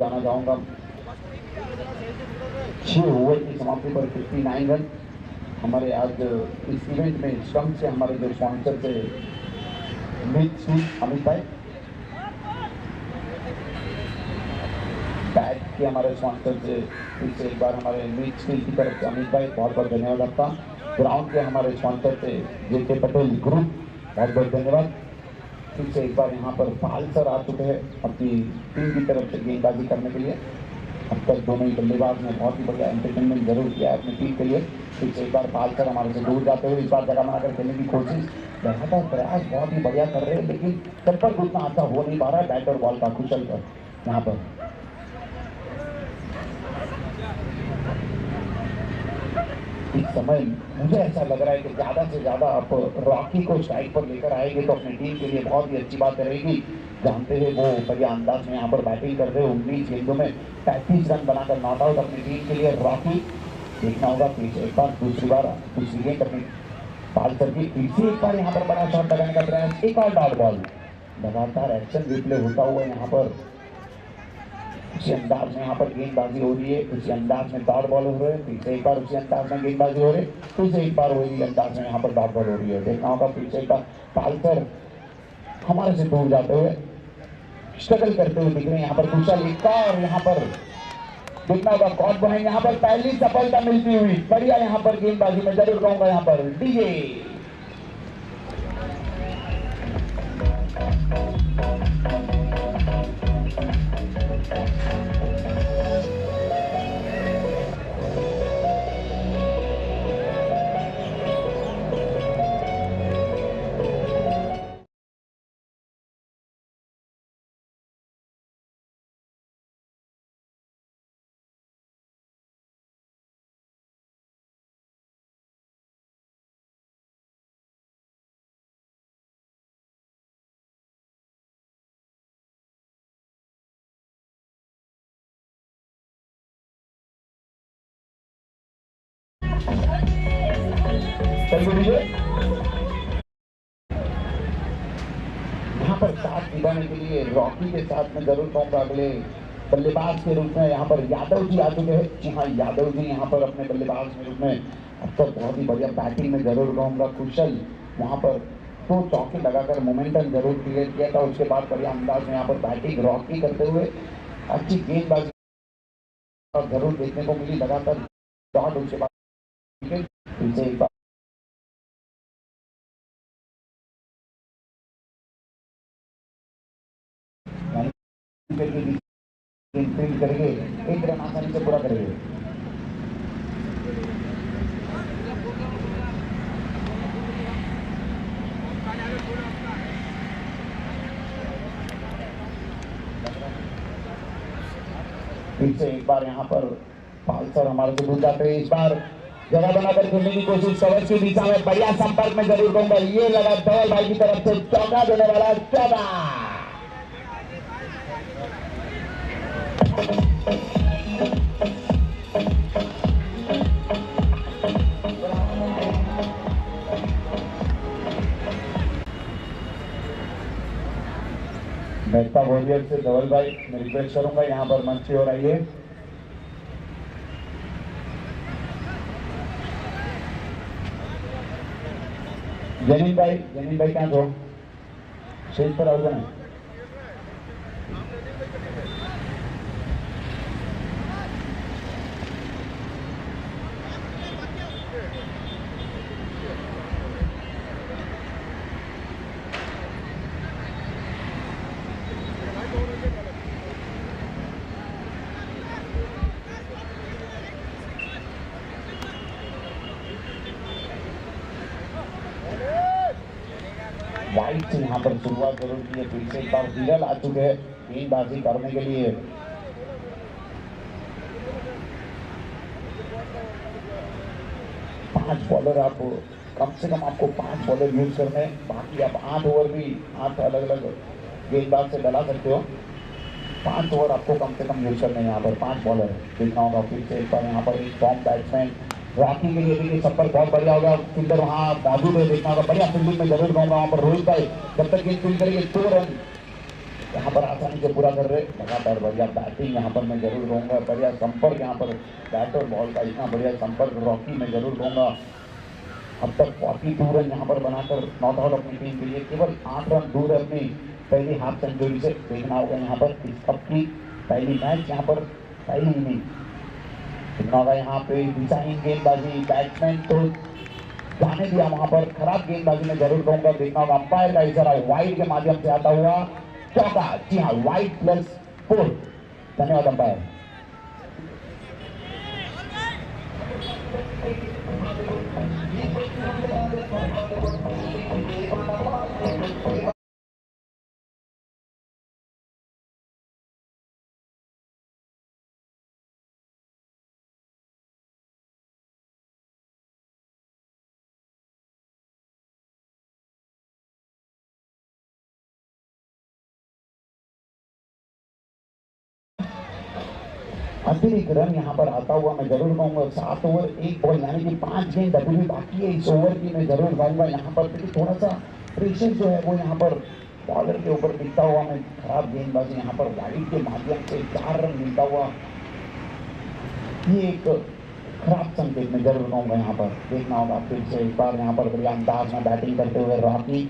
जाना चाहूंगा 6 ओवर की समाप्ति पर 59 रन। हमारे आज इस इवेंट में स्टंप से हमारे जो स्पॉन्सर थे अमित भाई, बैट के हमारे स्पॉन्सर से फिर से एक बार हमारे मीट स्टील की तरफ से अमित भाई बहुत बहुत धन्यवाद आपका। ग्राउंड के हमारे स्पॉन्सर थे JK पटेल ग्रुप, बहुत बहुत धन्यवाद। फिर से एक बार यहाँ पर पाल सर आ चुके हैं अपनी टीम की तरफ से गेंदबाजी करने के लिए। अब तक दोनों ही बल्लेबाज ने बहुत ही बढ़िया एंटरटेनमेंट जरूर किया है अपनी टीम के लिए। फिर से एक बार पाल सर हमारे से दूर जाते हुए इस बार जगह बनाकर खेलने की कोशिश, लगातार प्रयास बहुत ही बढ़िया कर रहे हैं, लेकिन संपर्क उतना अच्छा हो नहीं पा रहा है बैट और बॉल का कुशल कर। यहाँ पर इस समय मुझे ऐसा लग रहा है कि ज्यादा से ज्यादा आप रॉकी को स्ट्राइक पर लेकर आएंगे तो अपनी टीम के लिए बहुत ही अच्छी बात रहेगी। जानते हैं वो बढ़िया अंदाज में यहाँ पर बैटिंग कर रहे हैं। 19 गेंदों में 35 रन बनाकर नॉट आउट अपनी टीम के लिए। रॉकी देखना होगा फिर एक बार दूसरी गेंद अपनी पाल कर दी, फिर एक बार यहाँ पर बड़ा शॉट लगाने का प्रयास, एक और डॉट बॉल। लगातार एक्शन रिप्ले होता हुआ यहाँ पर उसी अंदाज में यहाँ पर गेंदबाजी हो रही है, उसी अंदाज में डॉट बॉल हो रहे हैं, फिर से एक बार उसी अंदाज में गेंदबाजी हो रही है, फिर से एक बार वही अंदाज में यहाँ पर डॉट बॉल हो रही है। देखना होगा फिर से एक बार पालकर हमारे से दूर जाते हुए स्ट्रगल करते हुए दिख रहे हैं यहाँ पर कुशल। एक और यहाँ पर देखना होगा कॉट बनाएंगे, यहाँ पर पहली सफलता मिलती हुई बढ़िया यहाँ पर गेंदबाजी में जरूर कहूंगा यहाँ पर डीजे। यहाँ पर साथ निभाने के लिए रॉकी के साथ में जरूर कहूंगा अगले बल्लेबाज के रूप में यहाँ पर यादव जी आ चुके हैं। जी हाँ, यादव जी यहाँ पर अपने बल्लेबाज के रूप में अब तक बहुत ही बढ़िया बैटिंग में जरूर कहूंगा कुशल। वहाँ पर 2 चौके लगाकर मोमेंटम जरूर क्रिएट किया था, उसके बाद बढ़िया अंदाज में यहाँ पर बैटिंग रॉकी करते हुए अच्छी गेंदबाजी जरूर देखने को मिली। लगातार डॉट, उसके बाद एक बार करेंगे, एक रन आसानी से पूरा करेंगे। फिर से एक बार यहाँ पर पाल सर हमारे से दूर जाते हैं, इस बार जगह बनाकर खेलने की कोशिश, कवर की दिशा में बढ़िया संपर्क में जरूर कहूंगा। ये लगा धवल भाई की तरफ से चौका देने वाला 14। बैठता वॉरियर से धवल भाई मैं रिक्वेस्ट करूंगा यहाँ पर मंच की ओर आइए। जनीन भाई क्या हो, स्टेज पर आओगे ना। वाइट से यहाँ पर शुरुआत जरूर की है, फिर से एक बार विरल आ चुके हैं गेंदबाजी करने के लिए। पांच बॉलर आप कम से कम आपको 5 बॉलर यूज करने, बाकी आप 8 ओवर भी 8 अलग अलग गेंदबाज से डला सकते हो। 5 ओवर आपको कम से कम यूज करने यहाँ पर 5 बॉलर देखना होगा। फिर से एक बार यहाँ पर एक फॉर्म बैट्समैन रॉकी के लिए भी संपर्क बहुत बढ़िया होगा, फील्डर वहाँ मौजूद है, देखना होगा बढ़िया फील्डिंग में जरूर कहूँगा वहाँ पर रोहित भाई जब तक गेंद फील्ड करेंगे 2 रन यहाँ पर आसानी से पूरा कर रहे, लगातार बढ़िया बैटिंग यहाँ पर मैं जरूर कहूँगा, बढ़िया संपर्क यहाँ पर बैट और बॉल का इतना बढ़िया संपर्क रॉकी मैं जरूर कहूँगा। अब तक 42 रन यहाँ पर बनाकर नॉट आउट अपनी टीम के लिए, केवल 8 रन दूर है अपनी पहली हाफ सेंचुरी से। देखना होगा यहाँ पर इस कप की पहली मैच, यहाँ पर पहली इनिंग देखना होगा। यहाँ पे डिजाइन गेंदबाजी, बैट्समैन तो जाने दिया वहां पर, खराब गेंदबाजी में जरूर कहूंगा। देखना होगा अंपायर का इशारा वाइड के माध्यम से आता हुआ चौका, जी हाँ वाइड +4। धन्यवाद अंपायर। अतिरिक्त रन यहाँ पर आता हुआ मैं जरूर कहूंगा। 7 ओवर 1 बॉल यानी कि 5 गेंद अभी भी बाकी है इस ओवर की, मैं जरूर कहूंगा यहाँ पर थोड़ा सा प्रेशर जो है वो यहाँ पर बॉलर के ऊपर दिखता हुआ मैं, खराब गेंदबाजी यहाँ पर वाइड के माध्यम से 4 रन मिलता हुआ, ये एक खराब संकेत में जरूर कहूंगा। यहाँ पर देखना होगा फिर से एक बार यहाँ पर बढ़िया अंदाज में बैटिंग करते हुए रॉकी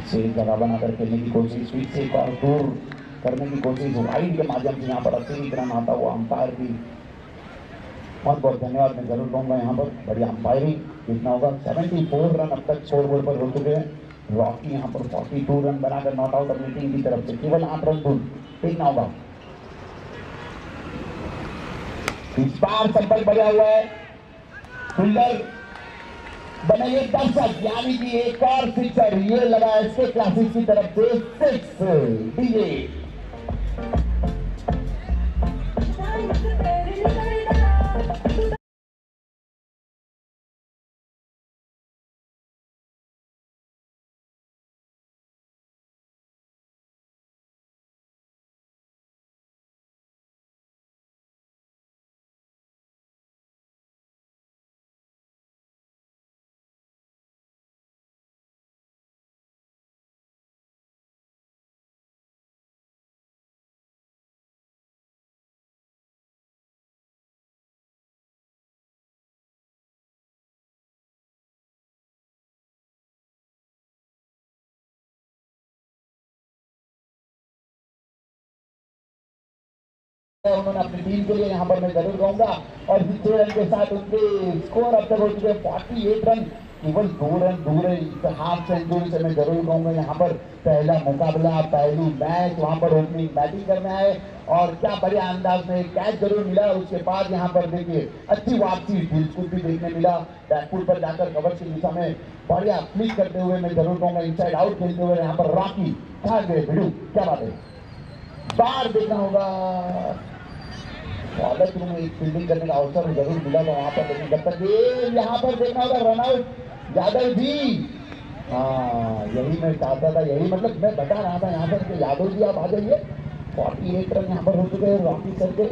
से जगह बनाकर खेलने की कोशिश, फिर से एक बार दूर करने की कोशिश वाइड के माध्यम से यहाँ पर अतिरिक्त रन आता हुआ। अंपायर की बहुत बहुत धन्यवाद मैं जरूर कहूँगा। यहाँ पर बढ़िया अंपायरिंग देखना होगा। 74 रन अब तक स्कोर बोर्ड पर हो चुके हैं। रॉकी यहाँ पर 42 रन बनाकर नॉट आउट अपनी टीम की तरफ से, केवल 8 रन दूर। देखना होगा इस बार संपर्क बढ़ा हुआ है, फील्डर बनाइए दर्शक, यानी कि एक और सिक्सर ये लगा इसके क्लासिक की तरफ से 6 डीजे। उन्होंने अपनी टीम के लिए यहाँ पर मैं जरूर कहूंगा। और 6 रन के साथ उनके स्कोर अब तक हो चुके 48 रन, केवल 2 रन दूर है हाफ सेंचुरी से, मैं जरूर कहूंगा। यहाँ पर पहला मुकाबला, पहली मैच, वहां पर ओपनिंग बैटिंग करना है और क्या बढ़िया अंदाज में कैच जरूर मिला। उसके बाद यहाँ पर देखिए अच्छी वापसी बिल्कुल भी देखने मिला, बैकफुट पर जाकर कवर की दिशा में बढ़िया फ्लिक करते हुए मैं जरूर कहूंगा। इनसाइड आउट खेलते हुए यहाँ पर रॉकी भाग गए भिड़ू, क्या बात है। बार देखना होगा स्वागत में एक फील्डिंग करने का अवसर जरूर मिला था वहां पर, लेकिन जब तक यहाँ पर देखना होगा रनआउट यादव जी। हाँ यही मैं चाहता था, यही मतलब मैं बता रहा था यहाँ पर कि यादव जी आप आ जाइए। 48 रन यहाँ पर हो चुके हैं रॉकी सर के,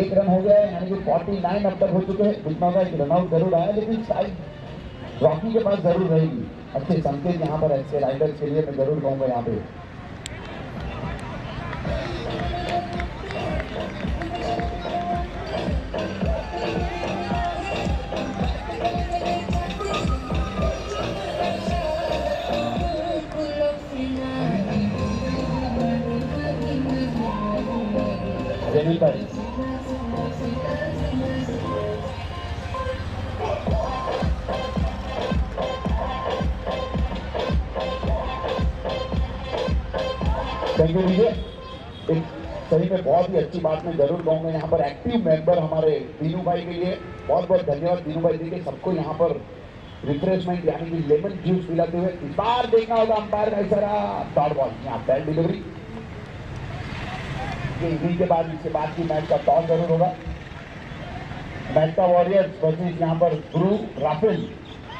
1 रन हो गया है यानी कि 49 अब तक हो चुके हैं। दिखना होगा एक रनआउट जरूर आया, लेकिन शायद रॉकी के पास जरूर रहेगी। अच्छे संकेत यहाँ पर ऐसे राइडर्स के लिए मैं जरूर कहूँगा। यहाँ पे थैंक यू विजय। एक सही में बहुत ही अच्छी बात मैं जरूर कहूँगा। यहाँ पर एक्टिव मेंबर हमारे दीनू भाई के लिए बहुत बहुत धन्यवाद। दीनू भाई जी के सबको यहाँ पर रिफ्रेशमेंट यानी कि लेमन जूस पिलाते हुए। इस बार देखना होगा अंपायर का इशारा, डॉट बॉल, यहाँ बैट डिलीवरी। इनिंग के बाद इसके बाद की मैच का टॉस जरूर होगा। मेहता वॉरियर्स वर्सेस यहाँ पर ध्रुव राफेल,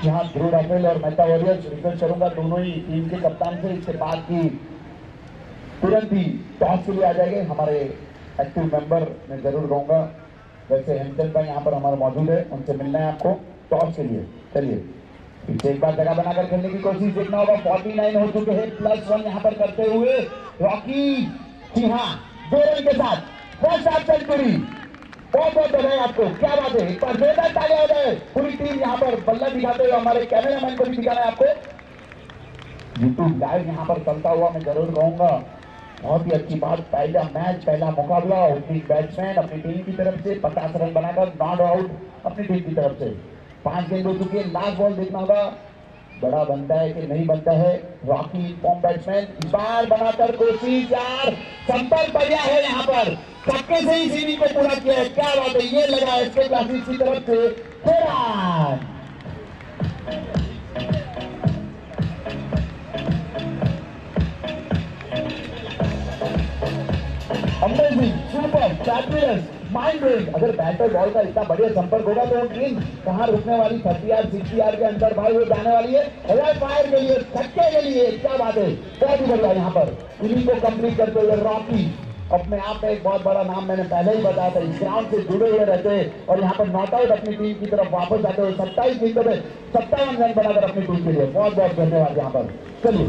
यहाँ ध्रुव राफेल और मेहता वॉरियर्स रिक्वेस्ट करूंगा दोनों ही टीम के कप्तान से इसके बाद की तुरंत ही टॉस के लिए आ जाएंगे। हमारे एक्टिव मेंबर मैं जरूर कहूँगा, वैसे हेमचंद भाई यहाँ पर हमारे मौजूद है, उनसे मिलना है आपको टॉस के लिए। चलिए पीछे एक बार जगह बनाकर खेलने की कोशिश देखना होगा। 49 हो चुके हैं, +1 यहाँ पर करते हुए रॉकी। जी हाँ, 2 रन के साथ फर्स्ट हाफ सेंचुरी। बहुत बहुत बधाई आपको, क्या बात है। एक बार जोरदार तालियां हो जाए। पूरी टीम यहाँ पर बल्ला दिखाते हुए, हमारे कैमरामैन को भी दिखाना है आपको। यूट्यूब लाइव यहाँ पर चलता हुआ मैं जरूर कहूंगा, बहुत ही अच्छी बात। पहला मैच, पहला मुकाबला, ओपनिंग बैट्समैन अपनी टीम की तरफ से 50 रन बनाकर नॉट आउट अपनी टीम की तरफ से। 5 गेंद हो चुकी है, लास्ट बॉल देखना होगा बड़ा बनता है कि नहीं बनता है। रॉकी फॉर्म बैट्समैन इस बार बनाकर कोशिश, यार संपर्क बढ़िया है यहाँ पर, छक्के से ही सीरीज को पूरा किया है। क्या बात है, ये लगा एसके क्लासिक की तरफ से 6 run. Amazing, super, fabulous, mind blowing. अगर बैटर बॉल का इतना बढ़िया संपर्क होगा तो गेंद कहां रुकने वाली, 30 यार्ड 60 यार्ड के अंदर भाई वो जाने वाली है फायर के लिए, छक्के के लिए। क्या बात है, बहुत ही बढ़िया यहाँ पर इनिंग को कंप्लीट करते हुए रॉकी। अपने आप में एक बहुत बड़ा नाम, मैंने पहले ही बताया था, इस ग्राउंड से जुड़े हुए रहते हैं और यहाँ पर नॉट आउट अपनी टीम की तरफ वापस आते हुए 27 गेंदों में 57 रन बनाकर अपनी टीम के लिए बहुत बहुत धन्यवाद यहाँ पर। चलिए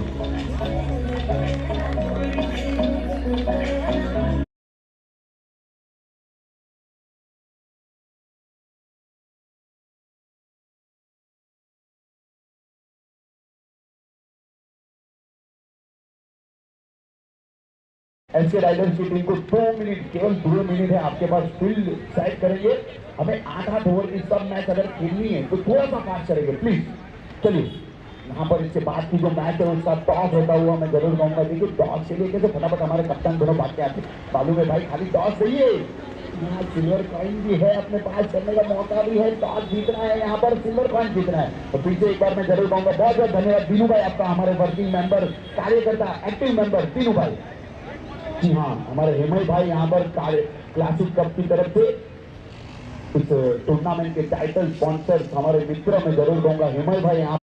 एसके राइडर्स की टीम को 2 मिनट, केवल 2 मिनट है आपके पास, फील्ड सेट करेंगे। हमें 8-8 ओवर की सब मैच अगर खेलनी है तो थोड़ा सा फास्ट करेंगे प्लीज। चलिए यहाँ पर इसके बाद की जो मैच है उसका टॉस होता हुआ मैं जरूर कहूंगा। देखिए टॉस के लिए कैसे फटाफट हमारे कप्तान दोनों बात के आते मालूम है भाई, खाली टॉस चाहिए। यहाँ सिल्वर कॉइन भी है अपने पास, करने का मौका भी है, टॉस जीतना है, यहाँ पर सिल्वर कॉइन जीतना है। तो पीछे एक बार मैं जरूर कहूंगा बहुत बहुत धन्यवाद दीनू भाई आपका, हमारे वर्किंग मेंबर, कार्यकर्ता, एक्टिव मेंबर दीनू भाई। जी हाँ, हमारे हेमल भाई यहाँ पर क्लासिक कप की तरफ से इस टूर्नामेंट के टाइटल स्पॉन्सर हमारे मित्र, मैं जरूर कहूंगा हेमल भाई यहाँ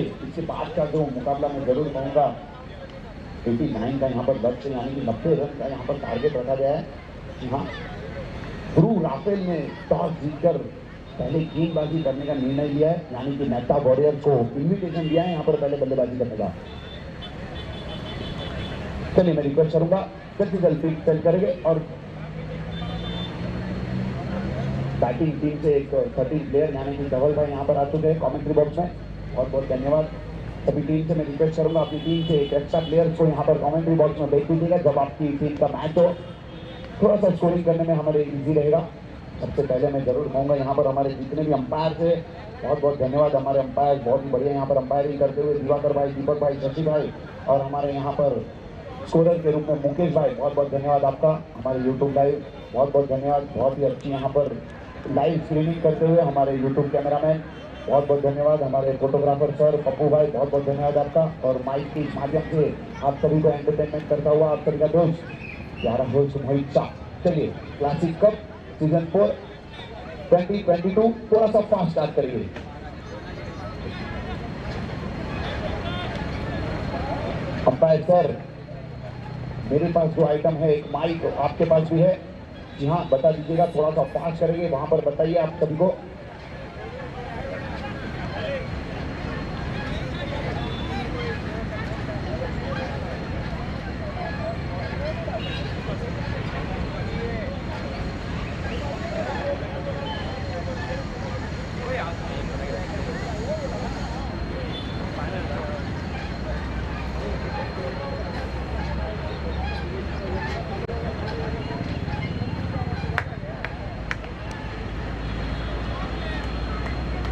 इसके बाद का जो मुकाबला मैं जरूर कहूँगा 89 का यहाँ पर लक्ष्य यानी कि 90 रन का यहाँ पर टारगेट रखा गया है। हाँ, ध्रुव राफेल ने टॉस जीतकर पहले गेंदबाजी करने का निर्णय लिया है, यानी कि मेहता वॉरियर को इन्विटेशन दिया है यहाँ पर पहले बल्लेबाजी करने का। चलिए मैं रिक्वेस्ट करूंगा जल्दी जल्दी सेल करेंगे और बैटिंग टीम से एक 13 प्लेयर यानी कि धवल भाई यहाँ पर आ चुके हैं कमेंट्री बॉक्स में। बहुत बहुत धन्यवाद सभी टीम से। मैं रिक्वेस्ट करूंगा अपनी टीम से एक एक्स्ट्रा प्लेयर को यहाँ पर कमेंट्री बॉक्स में भेज दीजिएगा जब आपकी टीम का मैच हो, थोड़ा सा स्कोरिंग करने में हमारे इजी रहेगा। सबसे पहले मैं जरूर कहूँगा यहाँ पर हमारे जितने भी अंपायर थे बहुत बहुत धन्यवाद। हमारे अंपायर बहुत ही बढ़िया यहाँ पर अंपायरिंग करते हुए दिवाकर भाई, दीपक भाई, शशि भाई और हमारे यहाँ पर स्कोरर के रूप में मुकेश भाई, बहुत बहुत धन्यवाद आपका। हमारे यूट्यूब लाइव बहुत बहुत धन्यवाद, बहुत ही अच्छी यहाँ पर लाइव स्क्रीनिंग करते हुए हमारे यूट्यूब कैमरामैन बहुत बहुत धन्यवाद। हमारे फोटोग्राफर सर पप्पू भाई बहुत बहुत धन्यवाद आपका। और माइक के माध्यम से आप सभी को एंटरटेनमेंट करता हुआ आप सभी का दोस्त 11 होल्स मोहित शाह। चलिए क्लासिक कप सीजन 4 2022 थोड़ा सा फास्ट स्टार्ट करिए। अंपायर सर मेरे पास जो आइटम है एक माइक आपके पास भी है, जी हाँ बता दीजिएगा, थोड़ा सा फास्ट करेंगे वहां पर बताइए आप सभी को।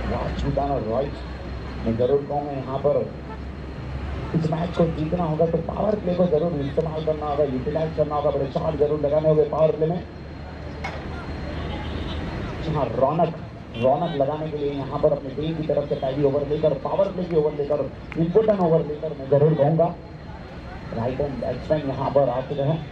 राजपूताना रॉयल्स मैं जरूर कहूँगा यहाँ पर इस मैच को जीतना होगा तो पावर प्ले को जरूर इस्तेमाल करना होगा, यूटिलाइज करना होगा, बड़े शॉट जरूर लगाने होंगे पावर प्ले में। हाँ, रौनक लगाने के लिए यहाँ पर अपनी टीम की तरफ से पहली ओवर लेकर पावर प्ले की ओवर लेकर इंपोर्टेंट ओवर लेकर मैं जरूर कहूँगा राइट हैंड बैट्समैन यहाँ पर आ चुके हैं।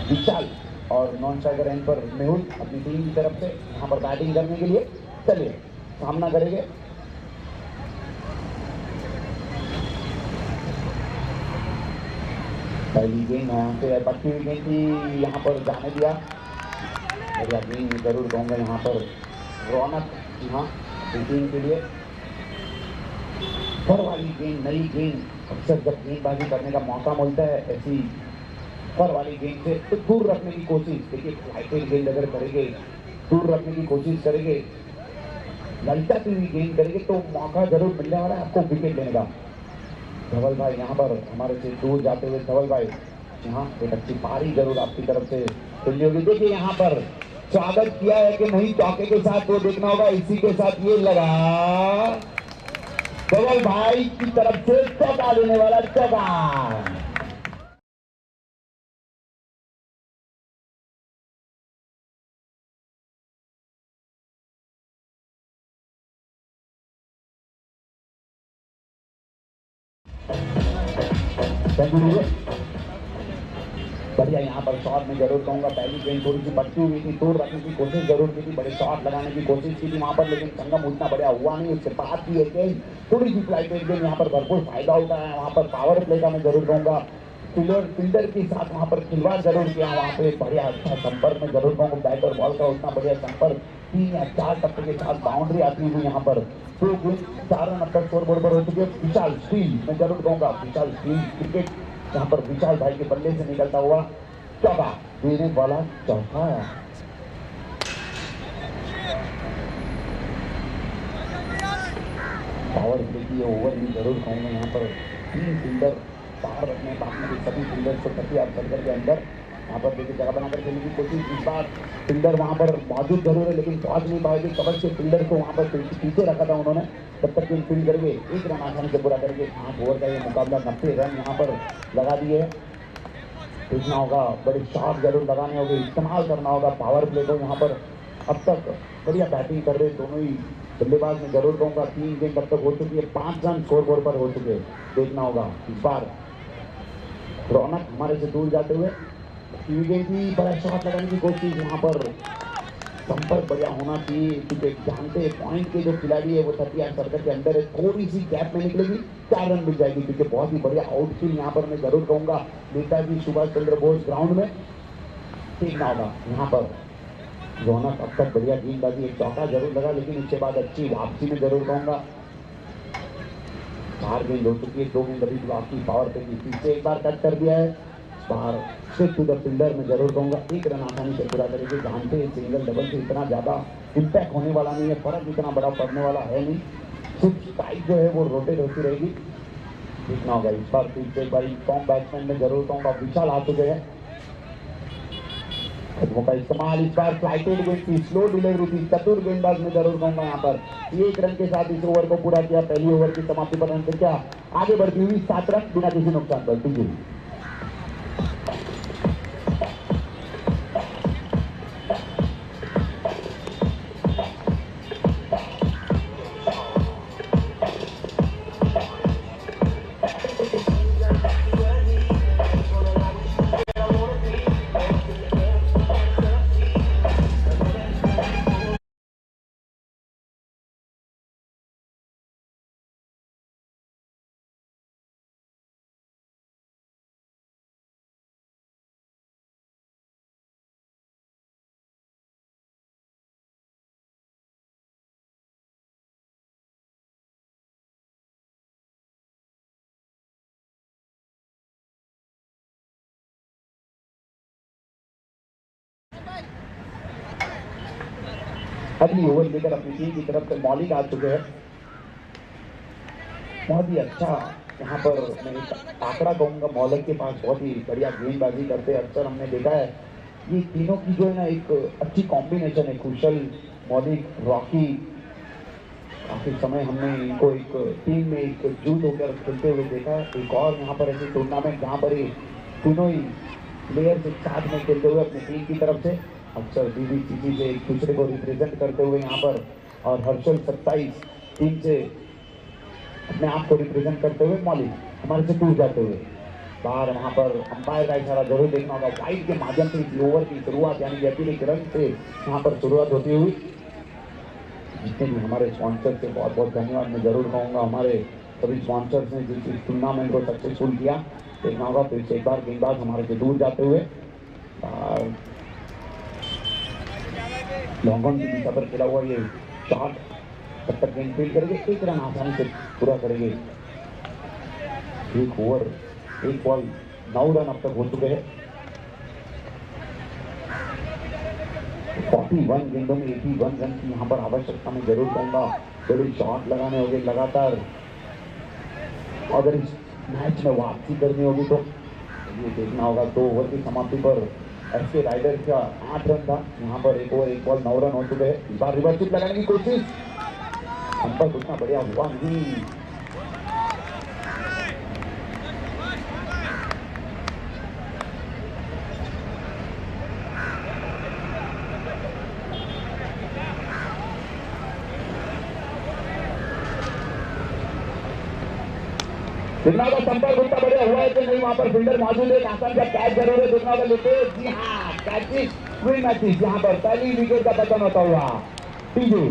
विशाल और नॉन स्ट्राइकर एंड पर मेहुल अपनी टीम की तरफ से यहाँ पर बैटिंग करने के लिए चलिए सामना करेंगे। पहली गेंद यहाँ पे 25वीं गेंद थी यहाँ पर जाने दिया और गेंद जरूर कहूँगा यहाँ पर रौनक यहाँ टीम के लिए फर वाली गेंद, नई गेंद। अक्सर जब गेंदबाजी करने का मौका मिलता है ऐसी फर वाली गेंद से तो दूर रखने की कोशिश, देखिए फ्लाइटेड गेंद अगर करेंगे दूर रखने की कोशिश करेंगे, ललचाती हुई गेंद करेंगे तो मौका जरूर मिलने वाला है आपको विकेट लेने का। धवल भाई यहाँ पर हमारे से दूर जाते हुए धवल भाई यहाँ एक अच्छी पारी जरूर आपकी तरफ से खेलनी होगी। देखिए यहाँ पर स्वागत किया है कि नहीं चौके के साथ वो देखना होगा। इसी के साथ ये लगा धवल भाई की तरफ से चौका लेने वाला चौका। बढ़िया यहाँ पर शॉट में जरूर कहूँगा पहली गेंद थोड़ी सी बच्ची हुई थी, दूर रखने की कोशिश जरूर की थी, बड़े शॉट लगाने की कोशिश की थी वहाँ पर, लेकिन संगम उतना बढ़िया हुआ नहीं। उसके बाद की एक गेंद थोड़ी सी फ्लाइटेड गेंद यहाँ पर भरपूर फायदा होता है। वहाँ पर पावर प्ले का मैं जरूर कहूँगा फील्डर के साथ वहाँ पर खिलवाड़ जरूर किया, वहाँ पे बढ़िया अच्छा संपर्क में जरूर कहूँगा बैट और बॉल का उतना बढ़िया संपर्क 3 या 4 टप्पे के साथ बाउंड्री आती हुई यहाँ पर 2 गेंद 4 रन अब तक स्कोर बोर्ड पर हो चुके। विशाल स्टील मैं जरूर कहूँगा विशाल स्टील क्रिकेट यहाँ पर विशाल भाई के बल्ले से निकलता हुआ चौका देने वाला चौका। पावर प्ले की ओवर भी जरूर कहूँगा यहाँ पर 3 फील्डर बाहर रखने बाकी के सभी फील्डर को 30 सर्कल के अंदर यहाँ पर देखिए जगह बनाकर खेलने की कोशिश। इस बार फील्डर वहाँ पर मौजूद जरूर है लेकिन पहुँच नहीं पाएगी, कवर से फील्डर को वहाँ पर पीछे रखा था उन्होंने। तब तक फील्ड करके 1 रन आसानी से पूरा करके 8 ओवर का ये मुकाबला 90 रन यहाँ पर लगा दिए। देखना होगा बड़े शॉट जरूर लगाने होंगे, इस्तेमाल करना होगा पावर प्ले को यहाँ पर। अब तक बढ़िया बैटिंग कर रहे दोनों ही बल्लेबाज में जरूर कहूँगा 3 गेंद अब तक हो चुकी है, 5 रन स्कोर बोर्ड पर हो चुके। देखना होगा इस बार रौनक हमारे से दूर जाते हुए गेंद की बड़ा शॉट लगाने की कोशिश यहाँ पर संपर्क बढ़िया होना चाहिए, क्योंकि जानते पॉइंट के जो खिलाड़ी है वो 38 सर्कल के अंदर है, थोड़ी सी गैप में निकलेगी 4 रन मिल जाएगी, क्योंकि बहुत ही बढ़िया आउटफील्ड यहाँ पर मैं जरूर कहूंगा नेताजी सुभाष चंद्र बोस ग्राउंड में देखना होगा। यहाँ पर रौनक अब तक बढ़िया गेंदबाजी, एक चौका जरूर लगा, लेकिन उसके बाद अच्छी वापसी में जरूर कहूंगा। 4 गेंद हो चुकी है, 2 गेंद अभी वापसी पावर पे की, पीछे एक बार कट कर दिया है, बाहर स्ट्रेट टू द फील्डर में जरूर कहूंगा 1 रन आसानी से पूरा करेंगे। जानते हैं सिंगल डबल से इतना ज्यादा इम्पैक्ट होने वाला नहीं है, फर्क इतना बड़ा पड़ने वाला है नहीं, सिर्फ स्ट्राइक जो है वो रोटेट होती रहेगी। देखना होगा इस बार फिर से एक बार टॉप बैट्समैन में जरूर कहूंगा विशाल आ चुके हैं, कदमों का इस्तेमाल इस बार फ्लाइटेड गेंद की, स्लो डिलीवरी थी, चतुर गेंदबाज में जरूर कहूंगा यहाँ पर 1 रन के साथ इस ओवर को पूरा किया। पहली ओवर की समाप्ति पर रन क्या आगे बढ़ती हुई 7 रन बिना किसी नुकसान पर। दीजिए अगली ओवर लेकर अपनी टीम की तरफ से मौलिक आ चुके हैं, बहुत ही अच्छा यहाँ पर मैं आंकड़ा कहूंगा मौलिक के पास बहुत ही बढ़िया गेंदबाजी करते हैं, अक्सर हमने देखा है ये तीनों की जो है ना एक अच्छी कॉम्बिनेशन है, कुशल, मौलिक, रॉकी। काफी समय हमने इनको एक टीम में एक जुट होकर खेलते हुए देखा है। एक और यहाँ पर ऐसी टूर्नामेंट जहाँ पर ये तीनों ही प्लेयर्स एक साथ में खेलते हुए अपनी टीम की तरफ से अक्सर बीबीसीसी से एक दूसरे को रिप्रेजेंट करते हुए यहाँ पर, और हर्षल 27 टीम से अपने आप को रिप्रेजेंट करते हुए मौलिक हमारे से टूट जाते हुए बाहर। वहाँ पर अंपायर का इशारा जरूर देखना होगा, वाइड के माध्यम से इस ओवर की शुरुआत यानी कि अतिरिक्त रन से यहाँ पर शुरुआत होती हुई। जितने भी हमारे स्पॉन्सर से बहुत बहुत धन्यवाद मैं जरूर कहूँगा, हमारे सभी स्पॉन्सर्स ने जिस इस टूर्नामेंट को सक्सेसफुल किया। देखना होगा फिर से एक बार गेंदबाज हमारे से दूर जाते हुए लॉन्ग ऑन की दिशा पर खेला हुआ ये शॉट, तब तक गेंद फील्ड करेंगे, 1 रन आसानी से पूरा करेंगे। 1 ओवर 1 बॉल 9 रन अब तक हो चुके हैं। 41 गेंदों में 81 रन की यहाँ पर आवश्यकता में जरूर कहूँगा, जरूर शॉट लगाने होंगे लगातार। अगर इस मैच में वापसी करनी होगी तो ये देखना होगा 2 ओवर की समाप्ति पर एसके राइडर का 8 रन था, यहाँ पर 1 ओवर 1 बॉल 9 रन हो चुके हैं। इस बार रिवर्स स्विप लगाने की कोशिश, संपर्क उतना बढ़िया हुआ नहीं। देखना होगा संपर्क उतना बढ़िया हुआ है कि नहीं, वहां पर फील्डर मौजूद है, आसान का कैच जरूर है। देखना होगा लेते जी हाँ कैचिस विन मैचेस, यहाँ पर पहली विकेट का पतन होता हुआ टीजू।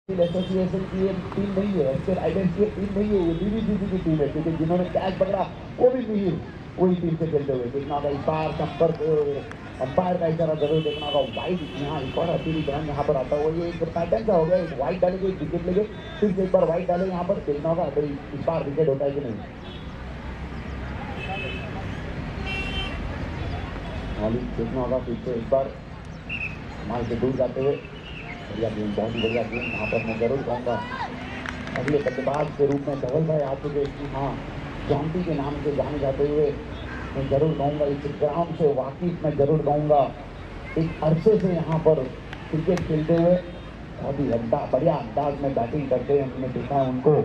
एसोसिएशन की एक टीम नहीं है, एसके राइडर्स की टीम नहीं है, ये बीबीसीसी की टीम है, क्योंकि जिन्होंने कैच पकड़ा वो भी मिहिर वही टीम से खेलते हुए। देखना होगा इस बार संपर्क अंपायर का इशारा जरूर देखना होगा, वाइड यहाँ एक और अतिरिक्त रन यहाँ पर आता हुआ, ये एक पैटर्न का हो गया, एक वाइड डालेंगे एक विकेट लेंगे फिर से एक बार वाइड डाले, यहाँ पर देखना होगा अगर इस बार विकेट होता है कि नहीं। मौलिक देखना होगा फिर से एक बार हमारे से दूर जाते हुए, बढ़िया गेम, बहुत ही बढ़िया गेम यहाँ पर मैं जरूर कहूँगा अगले बल्लेबाज के रूप में धवल भाई आ चुके कि हाँ, जॉन्टी के नाम से जाने जाते हुए मैं जरूर कहूँगा, इस ग्राउंड से वाकिफ मैं जरूर कहूँगा, एक अरसे से यहाँ पर क्रिकेट खेलते हुए बहुत ही बढ़िया अंदाज में बैटिंग करते हैं, हमने देखा है उनको।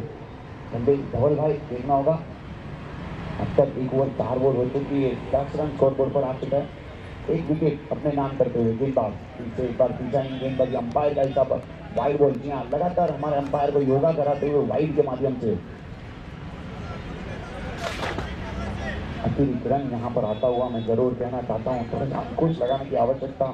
संदेश धवल भाई देखना होगा, अब तक 1 ओवर 4 बॉल हो चुकी है, 10 रन स्कोर बोर्ड पर आ चुका है, 1 विकेट अपने नाम करते हुए गेंदबाज फिर एक बार पीछा इन गेंदबाजी अंपायर का हिसाब वाइड बॉल। जी हाँ, लगातार हमारे अंपायर को योगा कराते हुए वाइड के माध्यम से अतिरिक्त रन यहाँ पर आता हुआ मैं जरूर कहना चाहता हूँ, थोड़ा सा अंकुश लगाने की आवश्यकता,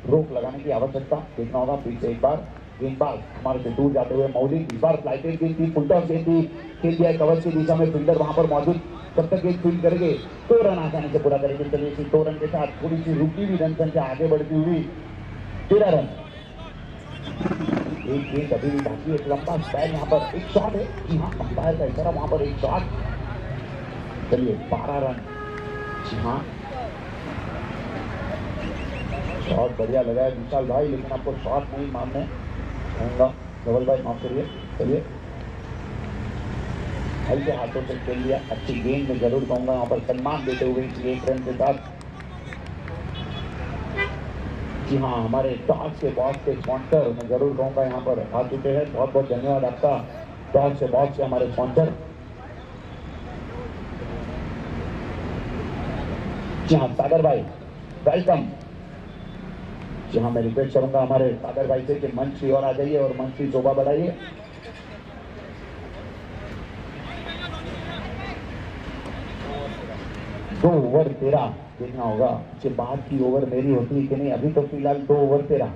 रोक लगाने की आवश्यकता। देखना होगा फिर से एक बार गेंदबाज हमारे से दूर जाते हुए मौलिक, इस बार फ्लाइटेड गेंद थी, फुल टॉस गेंद थी, खेल दिया कवर की दिशा में, फील्डर वहां पर मौजूद, कब तक गेंद फील्ड करेंगे, 2 रन आसानी से पूरा करेंगे। चलिए इसी 2 रन के साथ थोड़ी सी रुकी हुई रन संख्या आगे बढ़ती हुई 13 रन। एक गेंद अभी भी बाकी, एक लंबा स्पैन यहाँ पर, एक शॉट है, जी हाँ अंपायर का इशारा, वहां पर एक शॉट। चलिए 12 रन, जी हाँ शॉट बढ़िया लगा है विशाल भाई, लेकिन आपको शॉट नहीं मानने कहूँगा, धवल भाई माफ करिए। चलिए हल्के हाथों से खेल लिया, अच्छी गेंद में जरूर कहूँगा यहाँ पर सम्मान देते हुए इस 1 रन के साथ। जी हाँ, हमारे टॉस के बॉस के स्पॉन्सर मैं जरूर कहूँगा यहाँ पर आ चुके हैं, बहुत बहुत धन्यवाद आपका टॉस के बॉस के हमारे स्पॉन्सर। जी हाँ सागर भाई वेलकम। जी हाँ, मैं रिक्वेस्ट करूंगा हमारे सागर भाई से कि मंच की ओर आ जाइए और मंच की शोभा बढ़ाइए। 2 ओवर 13 देखना होगा कि बाद की ओवर मेरी होती है कि नहीं, अभी तो फिलहाल 2 ओवर 13।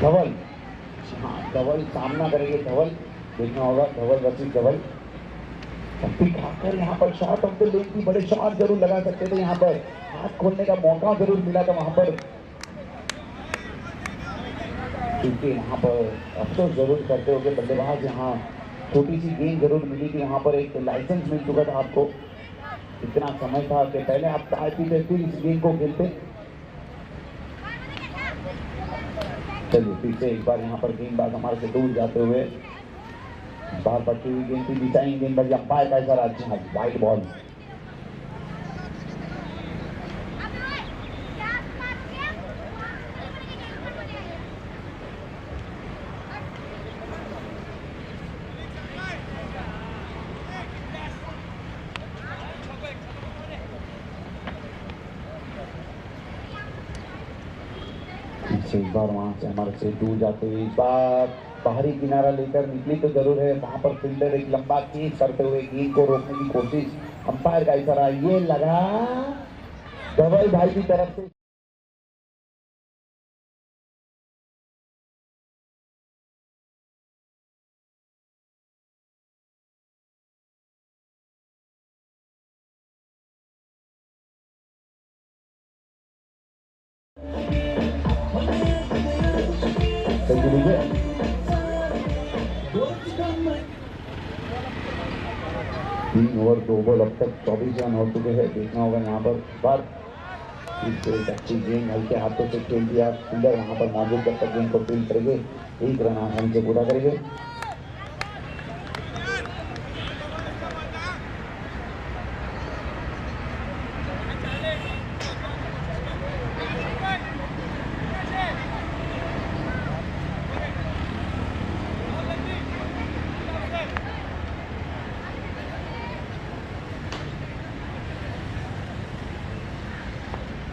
धवल, हाँ धवल सामना करेंगे, धवल देखना होगा, धवल वर्सेस धवल। छक्की खाकर यहाँ पर शॉट ऑफ द लेग की बड़े शॉट जरूर लगा सकते थे, यहाँ पर हाथ खोलने का मौका जरूर मिला था वहां पर, क्योंकि वहां पर अफसोस जरूर करते हो कि बल्लेबाज यहाँ छोटी सी गेंद जरूर मिली थी, वहां पर एक लाइसेंस मिल चुका था आपको, इतना समय था कि पहले आप चाय पीते फिर इस गेम को खेलते। चलिए फिर से एक बार यहाँ पर गेंदबाज हमारे से दूर जाते हुए, बार पट्टी हुई गेंद थी, बिछाई गेंदबाजी, अंपायर का इशारा, अच्छा वाइड बॉल। एक बार वहां से हमारे से दूर जाते हुए, इस बार बाहरी किनारा लेकर निकली तो जरूर है, वहां पर फील्डर एक लंबा केस करते हुए गेंद को रोकने की कोशिश, अंपायर का इशारा, ये लगा धवल भाई की तरफ से। तीन ओवर 2 बॉल, अब तक 24 रन हो चुके हैं, देखना होगा यहाँ पर बार एक अच्छी गेंद हल्के हाथों से खेल दिया, फील्डर वहां पर मौजूद जब तक गेंद को फील्ड करेंगे, एक रन आसानी से पूरा करेंगे।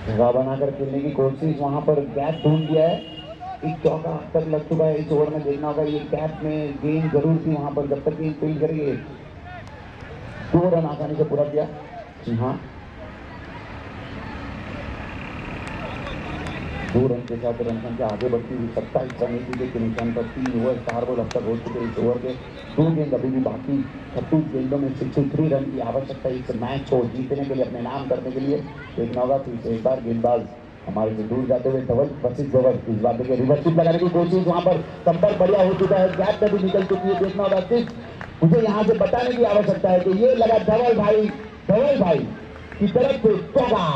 जगह बनाकर खेलने की कोशिश, वहां पर गैप ढूंढ दिया है, एक चौका अब तक लग चुका है इस ओवर में, देखना होगा ये गैप में गेंद जरूर थी वहां पर, जब तक गेंद फील्ड करेंगे 2 रन आसानी से पूरा किया। जी हाँ, 2 रन के साथ रन संख्या आगे बढ़ती हुई 27 रन के निशान पर, 3 ओवर 4 बॉल अब तक हो चुके इस ओवर के, 2 गेंद अभी भी बाकी, 36 गेंदों में 63 रन की आवश्यकता है इस मैच को जीतने के लिए, अपने नाम करने के लिए। देखना होगा फिर से एक बार गेंदबाज हमारे से दूर जाते हुए धवल वर्सेस धवल, इस बार देखिए रिवर्सिप लगाने की कोशिश, वहां पर संपर्क बढ़िया हो चुका है, गैप में भी निकल चुकी है, देखना होगा सिर्फ मुझे यहाँ से बताने की आवश्यकता है कि ये लगा धवल भाई की तरफ से चौका।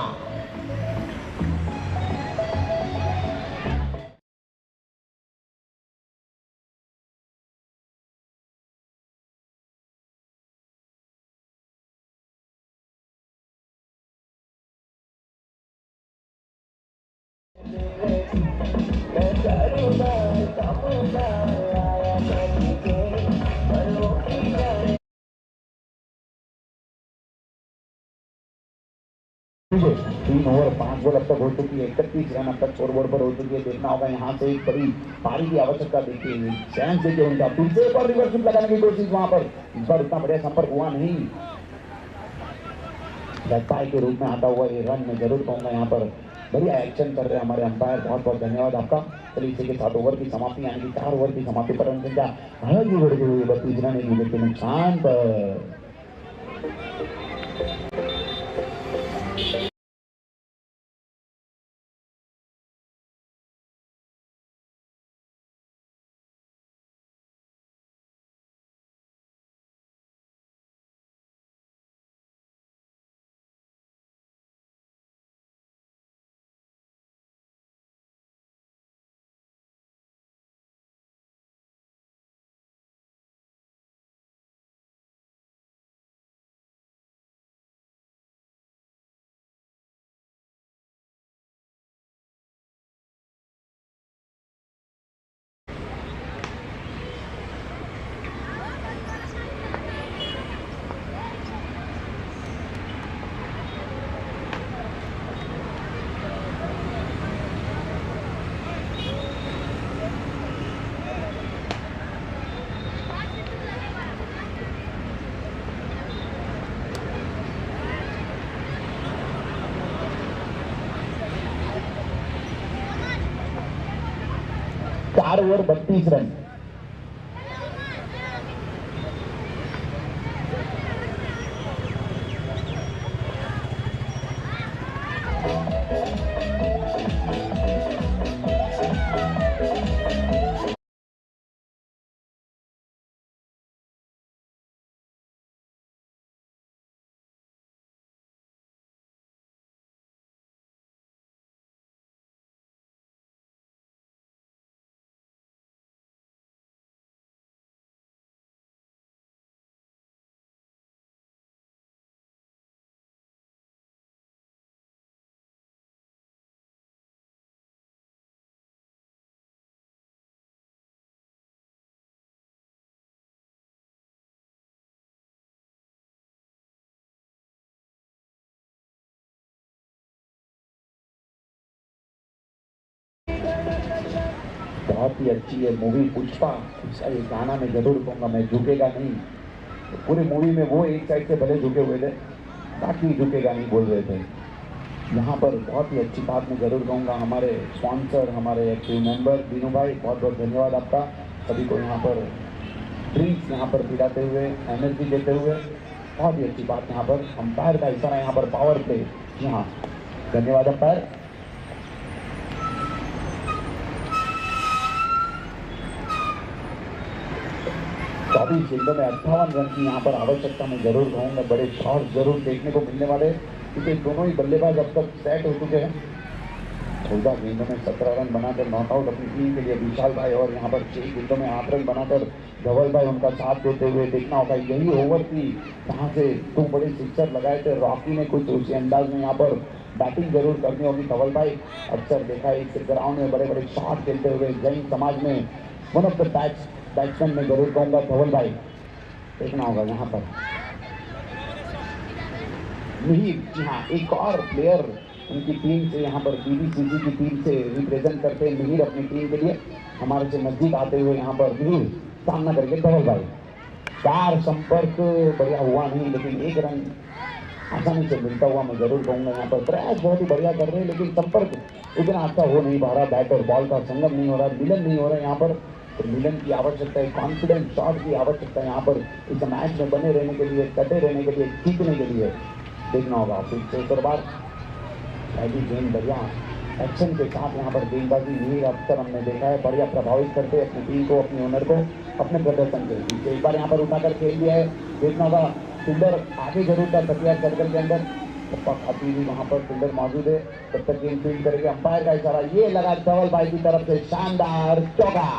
ठीक है, 3 ओवर 5 बॉल अब तक हो चुकी है, 31 रन अब तक स्कोर बोर्ड पर हो चुकी है, देखना होगा यहाँ से एक बड़ी पारी की आवश्यकता देखिए, चांस देखिए उनका, फिर से एक और रिवर्सिप लगाने की कोशिश वहां पर, इस बार उतना बढ़िया संपर्क हुआ नहीं, लगताई के रूप में आता हुआ ये रन मैं जरूर कहूंगा, यहाँ पर बढ़िया एक्शन कर रहे हैं हमारे अंपायर, बहुत बहुत धन्यवाद आपका। चलिए इसी के साथ ओवर की समाप्ति, यानी कि 4 ओवर की समाप्ति पर रन संख्या आगे बढ़ती हुई 32 रन एक विकेट के नुकसान पर। 4 ओवर 32 रन। बहुत ही अच्छी है मूवी पुष्पा। उसका ये गाना मैं जरूर कहूँगा, मैं झुकेगा नहीं। तो पूरी मूवी में वो एक साइड से भले झुके हुए थे, बाकी झुकेगा नहीं बोल रहे थे। यहाँ पर बहुत ही अच्छी बात मैं जरूर कहूँगा, हमारे स्पॉन्सर, हमारे टीम मेंबर दीनू भाई, बहुत बहुत धन्यवाद आपका। सभी को यहाँ पर ड्रिंक्स यहाँ पर पिलाते हुए, एनर्जी देते हुए, बहुत ही अच्छी बात। यहाँ पर अंपायर का इशारा, यहाँ पर पावर प्ले। जी हाँ, धन्यवाद अंपायर। चौबीस गेंदों में 58 रन की यहाँ पर आवश्यकता मैं जरूर कहूँगा। बड़े शॉट जरूर देखने को मिलने वाले, क्योंकि दोनों ही बल्लेबाज अब तक सेट हो चुके हैं। 14 गेंदों में 17 रन बनाकर नॉट आउट अपनी टीम के लिए विशाल भाई, और यहाँ पर 6 गेंदों में 8 रन बनाकर धवल भाई उनका साथ देते हुए। देखना होगा यही ओवर थी जहाँ से 2 बड़े सिक्सर लगाए थे रॉकी ने, कुछ उसी अंदाज में यहाँ पर बैटिंग जरूर करनी होगी धवल भाई। अक्सर देखा है इस ग्राउंड में बड़े बड़े शॉट खेलते हुए जैन समाज में वन ऑफ द बैट्समैन में जरूर कहूँगा धवल भाई। देखना होगा यहाँ पर मिहिर, जी हाँ, एक और प्लेयर उनकी टीम से, यहाँ पर बीबीसीसी की टीम से रिप्रेजेंट करते हैं मिहिर अपनी टीम के लिए। हमारे से नजदीक आते हुए यहाँ पर मिहिर सामना करके धवल भाई। 4 संपर्क बढ़िया हुआ नहीं, लेकिन 1 रन आसानी से मिलता हुआ मैं जरूर कहूँगा। यहाँ पर प्रयास बहुत ही बढ़िया कर रहे हैं, लेकिन संपर्क इतना अच्छा हो नहीं पा रहा। बैट और बॉल का संगम नहीं हो रहा, मिलन नहीं हो रहा यहाँ पर। तो मिलन की आवश्यकता है, कॉन्फिडेंस शॉट की आवश्यकता है यहाँ पर इस मैच में बने रहने के लिए, कटे रहने के लिए, जीतने के लिए। देखना होगा फिर से एक बार पहली गेंद बढ़िया एक्शन के साथ यहाँ पर गेंदबाजी मिहिर अक्सर हमने देखा है बढ़िया प्रभावित करते अपनी टीम को, अपनी ओनर को, अपने प्रदर्शन के पीछे। एक बार यहाँ पर उठाकर खेल दिया है। देखना होगा फील्डर आगे जरूर था 30 सर्कल के अंदर, अभी भी वहाँ पर फील्डर मौजूद है। तब तक गेंद फील्ड करेंगे। अंपायर का इशारा, ये लगा धवल भाई की तरफ से शानदार चौका।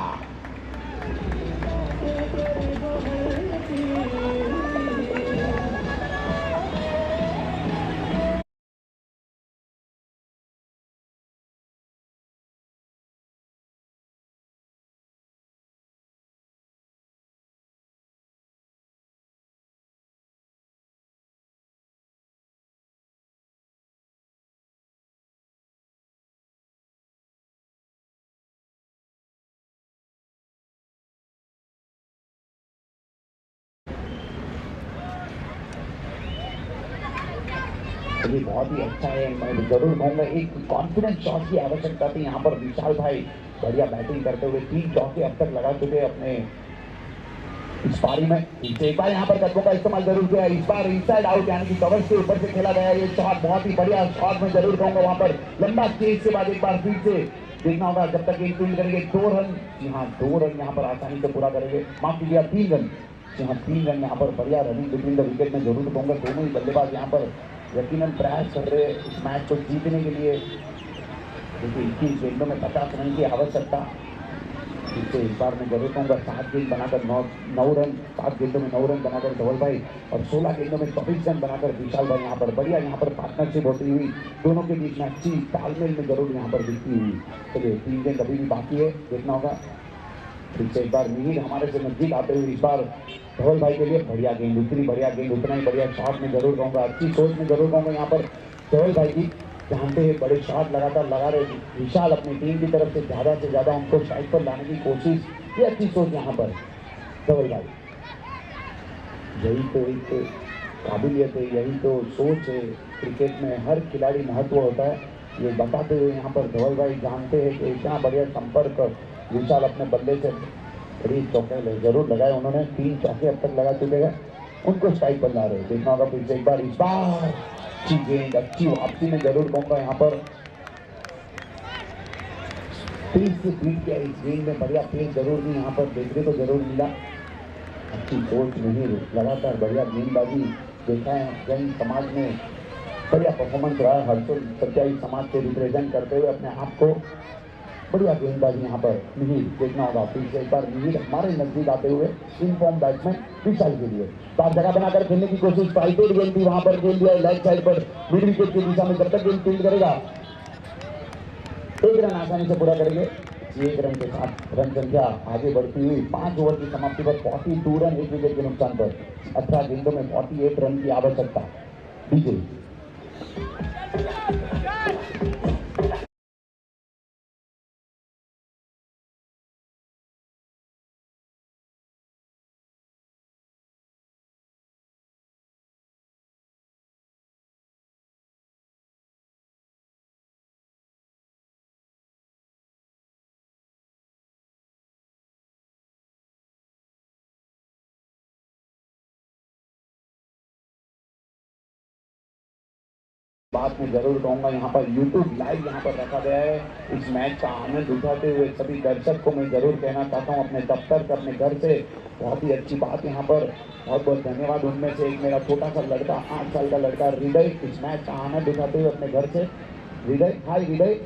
ये बहुत ही अच्छा है, मैं जरूर कहूँगा। एक कॉन्फिडेंस शॉट की आवश्यकता थी यहाँ पर। विशाल भाई बढ़िया बैटिंग करते हुए 3 चौके अब तक लगा चुके अपने इस पारी में। एक बार यहाँ पर कदमों का इस्तेमाल जरूर किया। इस बार इनसाइड आउट यानी कि कवर से ऊपर से खेला गया ये शॉट, बहुत ही बढ़िया शॉट मैं जरूर कहूँगा। वहाँ पर लंबा चेज के बाद एक बार फिर से देखना होगा, जब तक गेंद फील्ड करेंगे 2 रन। जी हाँ, 2 रन यहाँ पर आसानी से पूरा करेंगे। माफ कीजिए 3 रन। जी हाँ, 3 रन यहाँ पर बढ़िया रनिंग बिटवीन द विकेट में जरूर कहूँगा। दोनों ही बल्लेबाज यहाँ पर यकीनन प्रयास कर रहे इस मैच को जीतने के लिए। देखिए 21 गेंदों में 50 रन की आवश्यकता। इससे इस बार मैं जरूर कहूँगा 7 गेंद बनाकर 9 रन, 7 गेंदों में 9 रन बनाकर धवल भाई, और 16 गेंदों में 24 रन बनाकर विशाल भाई। यहाँ पर बढ़िया यहाँ पर पार्टनरशिप होती हुई दोनों के बीच में अच्छी तालमेल में जरूर यहाँ पर दिखती हुई। चलिए 3 गेंद अभी भी बाकी है, देखना होगा। फिर से एक बार मिहिर हमारे से नजदीक आते हुए इस बार धवल भाई के लिए बढ़िया गेंद, उतनी बढ़िया गेंद उतना ही बढ़िया शॉट में जरूर कहूँगा। अच्छी सोच में जरूर कहूँगा यहाँ पर धवल भाई की, जानते हैं बड़े शॉट लगातार लगा रहे विशाल अपनी टीम की तरफ से ज़्यादा उनको साइड पर लाने की कोशिश, ये अच्छी सोच यहाँ पर धवल भाई। यही तो एक काबिलियत है, यही तो सोच है। क्रिकेट में हर खिलाड़ी महत्व होता है, ये बताते हुए यहाँ पर धवल भाई जानते हैं कि इतना बढ़िया संपर्क विशाल अपने बल्ले से बड़ी चौके जरूर लगाए उन्होंने, 3 चौके अब तक लगा चुके हैं, उनको स्ट्राइक पर ला रहे हैं। देखना होगा फिर से एक बार, इस बार अच्छी गेंद, अच्छी वापसी में जरूर कहूंगा यहाँ पर 30 से बीट किया इस गेंद में, बढ़िया पेस जरूर नहीं यहाँ पर देखने को जरूर मिला, अच्छी सोच नहीं, लगातार बढ़िया गेंदबाजी देखा है कहीं समाज में, बढ़िया परफॉर्मेंस रहा है हर्षल सत्याई समाज से रिप्रेजेंट करते हुए अपने आप को, बढ़िया गेंदबाजी यहाँ पर मिहिर। देखना होगा फिर से एक बार मिहिर हमारे नजदीक आते हुए इन फॉर्म बैट्समैन विशाल के लिए बात जगह बनाकर खेलने की कोशिश, फाइटेड गेंद भी वहां पर गेंद दिया है लेग साइड पर मिड विकेट की दिशा में, जब तक गेंद फील्ड करेगा 1 रन आसानी से पूरा करेंगे। 1 रन के साथ रन संख्या आगे बढ़ती हुई 5 ओवर की समाप्ति पर 42 रन 1 विकेट के नुकसान पर 18 गेंदों में 48 रन की आवश्यकता। डीजे बात में जरूर कहूंगा यहाँ पर YouTube लाइव यहाँ पर रखा गया है, इस मैच का आनंद उठाते हुए सभी दर्शक को मैं जरूर कहना चाहता हूँ अपने दफ्तर से अपने घर से, बहुत ही अच्छी बात यहाँ पर, बहुत बहुत धन्यवाद। उनमें से एक मेरा छोटा सा लड़का 8 साल का लड़का हृदय इस मैच का आनंद उठाते हुए अपने घर से, हृदय हाय हृदय।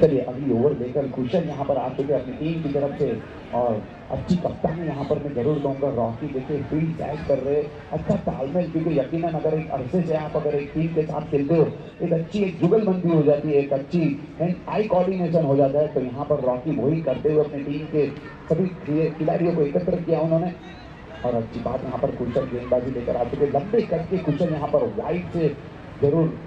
चलिए अगली ओवर लेकर कुशल यहाँ पर आ चुके अपनी टीम की तरफ से, और अच्छी कप्तानी यहाँ पर मैं जरूर कहूँगा रॉकी, देखिए फील्ड कैच कर रहे, अच्छा तालमेल, क्योंकि यकीनन अगर एक अरसे से आप अगर एक टीम के साथ खेलते हो एक अच्छी एक जुगलबंदी हो जाती है, एक अच्छी आई कोऑर्डिनेशन हो जाता है, तो यहाँ पर रॉकी वही करते हुए अपनी टीम के सभी खिलाड़ियों को एकत्र किया उन्होंने, और अच्छी बात यहाँ पर कुशल गेंदबाजी लेकर आ चुके, लंबे कट के कुशल यहाँ पर वाइड से जरूर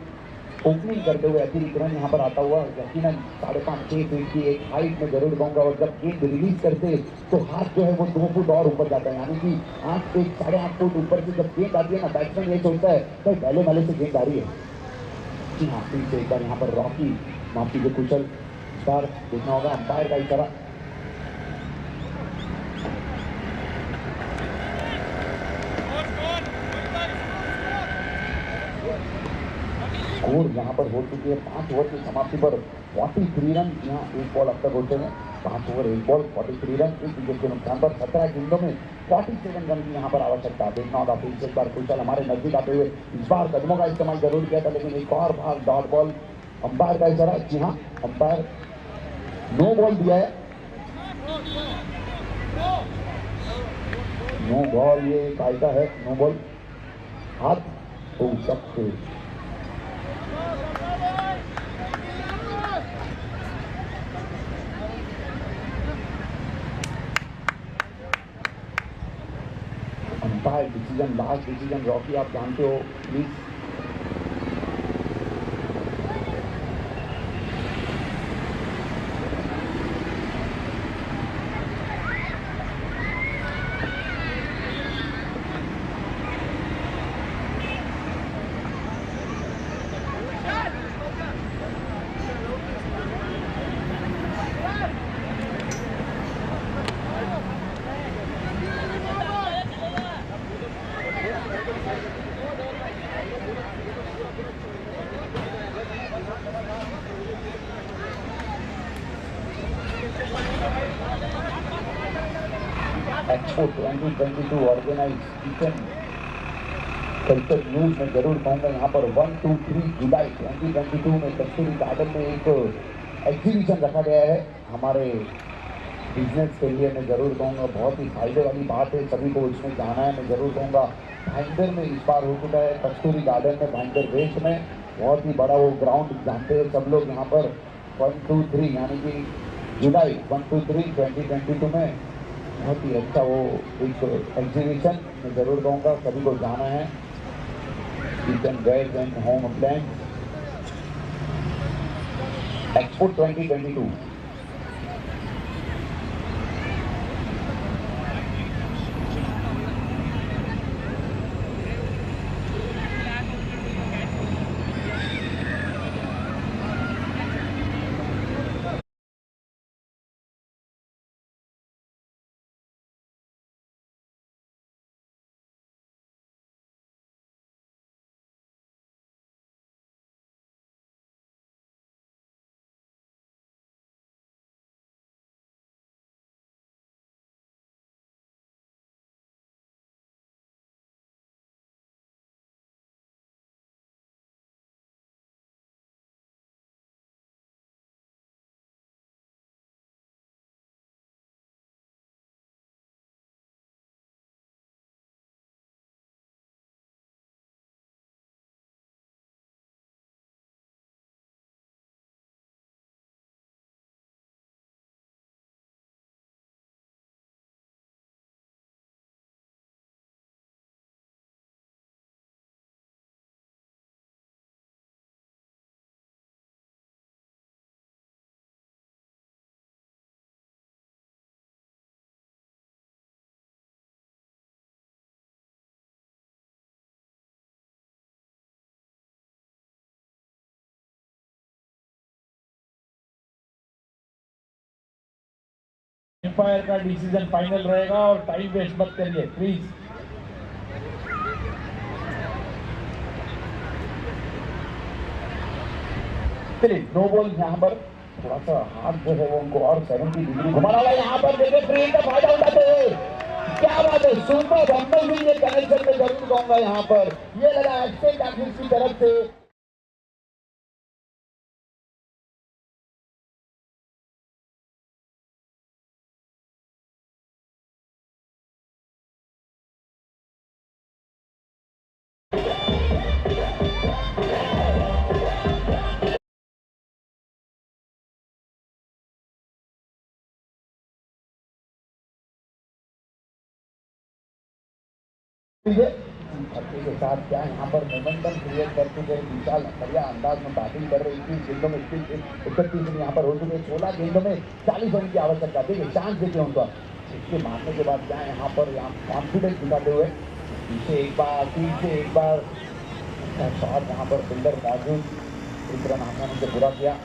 ओपनिंग करते हुए अतिरिक्त रन यहाँ पर आता हुआ, यकीनन 5.5-6 फीट की एक हाइट में जरूर कहूँगा, और जब गेंद रिलीज करते तो हाथ जो है वो 2 फुट और ऊपर जाता है, यानी कि 8 से 8.5 फुट ऊपर से जब गेंद आती है ना, बैट्समैन ये सोचता है भाई पहले वाले से गेंद आ रही है। जी हाँ, फिर से एक बार यहाँ पर रॉकी माफ कीजिए कुशल, इस बार देखना होगा अंपायर का इशारा, स्कोर यहाँ पर हो चुकी है 5 ओवर की समाप्ति पर 43 रन, यहाँ 1 बॉल अब तक होते हैं, 5 ओवर 1 बॉल 43 रन 1 विकेट के नुकसान पर 17 गेंदों में 47 रन की यहाँ पर आवश्यकता। देखना होगा फिर से एक बार कुशल हमारे नजदीक आते हुए, इस बार कदमों का इस्तेमाल जरूर किया था, लेकिन एक और बार डॉट बॉल, अंपायर का इशारा, जी हाँ अंपायर नो बॉल दिया है, नो बॉल, ये कायदा है नो बॉल, हाथ तो सबसे umpire decision, last decision Rocky आप जानते हो, please expo 2022 organise kitchen culture news में जरूर कहूँगा यहाँ पर 1-2-3 जुलाई 2022 में कस्तूरी गार्डन में एक एग्जीबिशन रखा गया है हमारे बिजनेस के लिए, मैं जरूर कहूँगा बहुत ही फायदे वाली बात है, सभी को इसमें जाना है, मैं जरूर कहूँगा भाईंदर में इस बार हो चुका है, कस्तूरी गार्डन में भाईंदर वेस्ट में, बहुत ही बड़ा वो ग्राउंड जानते हैं सब लोग, यहाँ पर 1-2-3 यानी कि जुलाई 1-2-3 2022 में बहुत ही अच्छा वो एक एग्जीबिशन मैं जरूर कहूँगा सभी को जाना है, kitchen ware and home appliance expo 2022। Umpire का डिसीजन फाइनल रहेगा और टाइम वेस्ट मत करिए प्लीज। चलिए नो बॉल यहाँ पर थोड़ा सा हाथ जो है वो उनको और 70 डिग्री घुमाना हुआ यहाँ पर देखिए ट्रेन का फायदा उठाते हुए क्या बात है सुपर बम्बल भी ये कनेक्शन में जरूर कहूंगा यहाँ पर ये लगा एक्सेंट आखिर की तरफ से। धरती के साथ क्या यहाँ पर मोमेंटम क्रिएट करते हुए विशाल बढ़िया अंदाज में बैटिंग कर रहे 21 गेंदों में 31 यहाँ पर हो चुके 16 गेंदों में 40 रन की आवश्यकता देखिए चांस देते उनका इसके मारने के बाद क्या यहाँ पर कॉन्फिडेंस दिखाते हुए पीछे एक बार शॉट यहाँ पर फिल्डर मौजूद एक रन आसानी से पूरा किया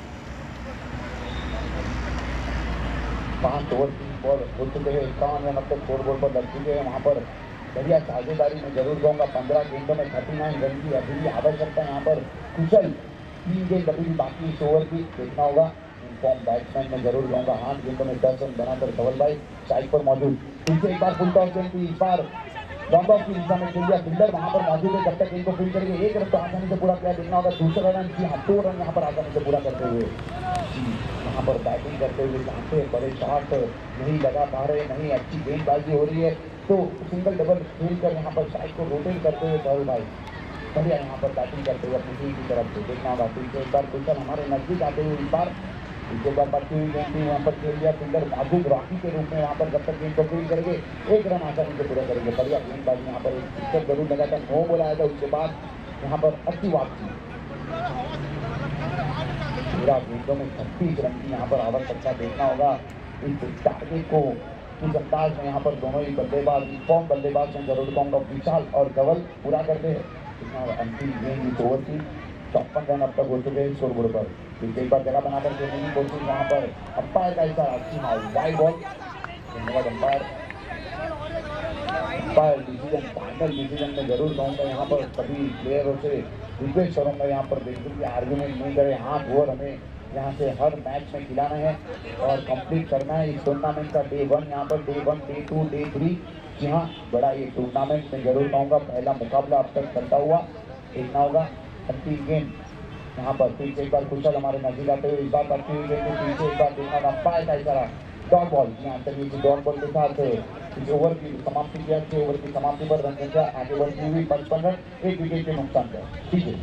5 ओवर 3 बॉल हो चुके हैं 51 रन अब तक 4 बॉल पर लग चुके हैं वहाँ पर बढ़िया साझेदारी में जरूर कहूँगा 15 गेंदों में 39 रन की अभी भी आवश्यकता यहाँ पर कुशल 3 गेंद अभी भी बाकी इस ओवर की देखना होगा इनफॉर्म बैट्समैन में जरूर कहूँगा 8 गेंदों में 10 रन बनाकर धवल भाई साइड पर मौजूद पीछे एक बार फुल टॉस गेंद इस बार लॉन्ग ऑफ की दिशा में खेल दिया फिल्डर वहाँ पर मौजूद है जब तक इनको फील्ड करके एक रन तो आसानी से पूरा किया देखना होगा दूसरा रन की 2 रन यहाँ पर आसानी से पूरा करते हुए यहाँ पर बैटिंग करते हुए चाहते बड़े शॉट नहीं लगा पा रहे नहीं अच्छी गेंदबाजी हो रही है तो सिंगल डबल खेल कर यहाँ पर साइड को रोटेट करते हुए धवल भाई बढ़िया यहाँ पर बैटिंग करते हुए अपनी टीम की तरफ से देखना होगा पीछे एक बार कुशल हमारे नजदीक आते हुए इस बार पीछे बार बढ़ती हुई गेंद भी वहाँ पर खेल दिया फिल्डर मौजूद रॉकी के रूप में वहाँ पर जब तक गेंद को फील्ड करेंगे एक रन आसानी से पूरा करेंगे बढ़िया गेंदबाजी यहाँ पर एक विकेट जरूर लगा था 9 बॉल आया था उसके बाद यहाँ पर अच्छी वापसी पूरा गेंदों में 36 रन की यहाँ पर आवश्यकता देखना होगा इस टारगेट को इस अंदाज में यहाँ पर दोनों ही बल्लेबाज फॉर्म बल्लेबाज में जरूर कहूँगा विशाल और धवल पूरा करते हैं अंतिम गेंद इस ओवर की 54 रन अब तक हो चुके हैं स्कोर बोर्ड पर फिर एक बार जगह बनाकर खेलने की कोशिश वहाँ पर अंपायर का इशारा अच्छी मार वाइड बॉल धन्यवाद अंपायर डिसीजन फाइनल डिसीजन में जरूर कहूँगा यहाँ पर सभी प्लेयरों से रिक्वेस्ट करूँगा यहाँ पर बिल्कुल भी आर्ग्यूमेंट नहीं करें 8 ओवर हमें यहाँ से हर मैच में खिलाना है और कंप्लीट करना है इस टूर्नामेंट का डे 1 यहाँ पर डे 1 डे 2 डे 3 जी हाँ बड़ा ये टूर्नामेंट में जरूर कहूँगा पहला मुकाबला अब तक चलता हुआ देखना होगा अंतिम गेंद यहाँ पर फिर से एक बार कुशल हमारे नजदीक आते हुए इस बार बढ़ती हुई गेंद पीछे एक बार देखना अंपायर का इशारा डॉट बॉल यहाँ तक डॉट बॉल के साथ इस ओवर की समाप्ति किया 6 ओवर की समाप्ति पर रन संख्या आगे बढ़ती हुई 55 रन 1 विकेट के नुकसान पर ठीक है।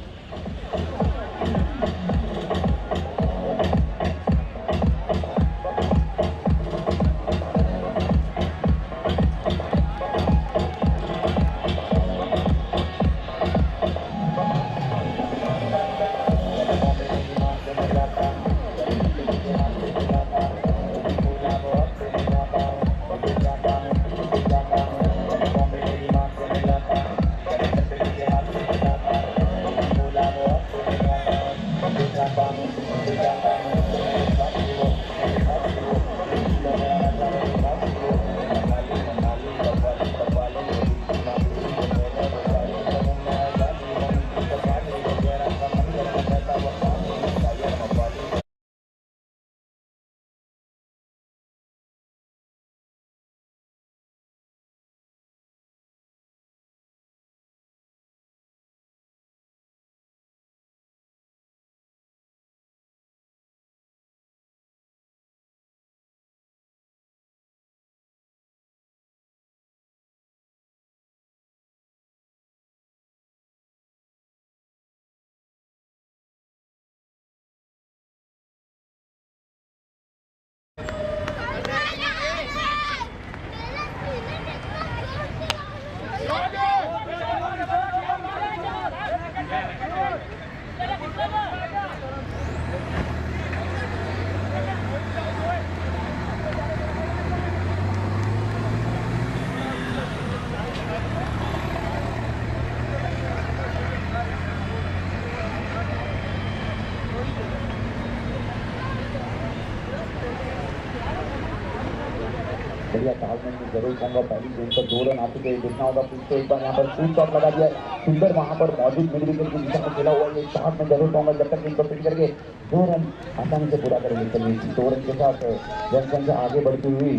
बढ़िया तालमेल में जरूर कहूँगा। पहली गेंद पर 2 रन आ चुके हैं, देखना होगा फिर से एक बार यहाँ पर स्वीप शॉट लगा दिया। फिल्डर वहाँ पर मौजूद मिड विकेट की दिशा में खेला हुआ है, शॉट में जरूर कहूँगा जब तक इनको फिट करके 2 रन आसानी से पूरा करेंगे। चलिए 2 रन के साथ जनसंख्या आगे बढ़ती हुई